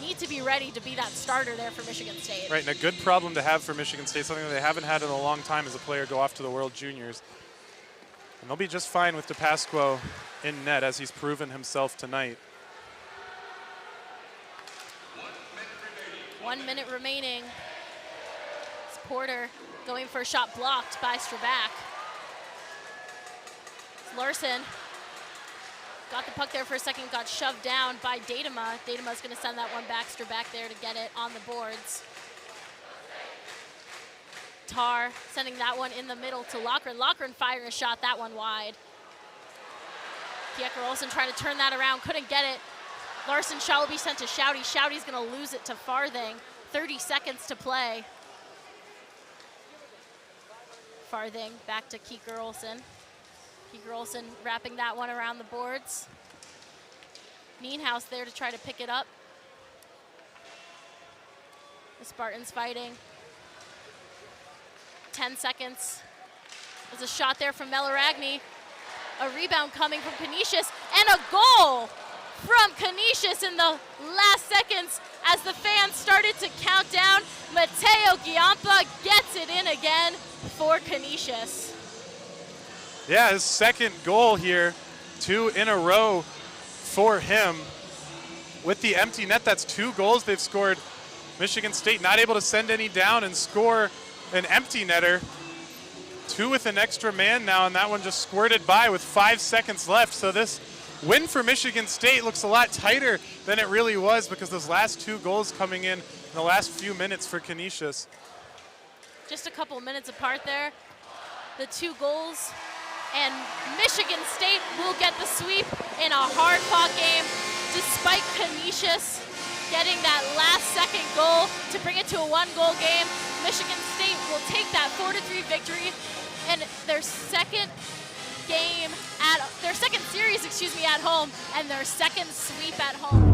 need to be ready to be that starter there for Michigan State. Right, and a good problem to have for Michigan State, something that they haven't had in a long time as a player go off to the World Juniors. And they'll be just fine with DePasquo in net, as he's proven himself tonight. 1 minute remaining. It's Porter going for a shot blocked by Strabak. Larson got the puck there for a second, got shoved down by Datema. Datema's going to send that one back. Strabak there to get it on the boards. Tar sending that one in the middle to Lochran. Lochran firing a shot, that one wide. Kieker Olsen trying to turn that around, couldn't get it. Larson shot will be sent to Shouty. Shouty's going to lose it to Farthing. 30 seconds to play. Farthing back to Kieker Olsen. Kieker Olsen wrapping that one around the boards. Nienhuis there to try to pick it up. The Spartans fighting. 10 seconds. There's a shot there from Melaragni. A rebound coming from Canisius, and a goal from Canisius in the last seconds as the fans started to count down. Mateo Giampa gets it in again for Canisius. Yeah, his second goal here, 2 in a row for him. With the empty net, that's 2 goals they've scored. Michigan State not able to send any down and score an empty netter. 2 with an extra man now, and that one just squirted by with 5 seconds left. So this win for Michigan State looks a lot tighter than it really was because those last 2 goals coming in the last few minutes for Canisius. Just a couple minutes apart there. The 2 goals, and Michigan State will get the sweep in a hard-fought game despite Canisius getting that last second goal to bring it to a 1-goal game. Michigan State will take that 4-3 victory and their second series, at home, and their second sweep at home.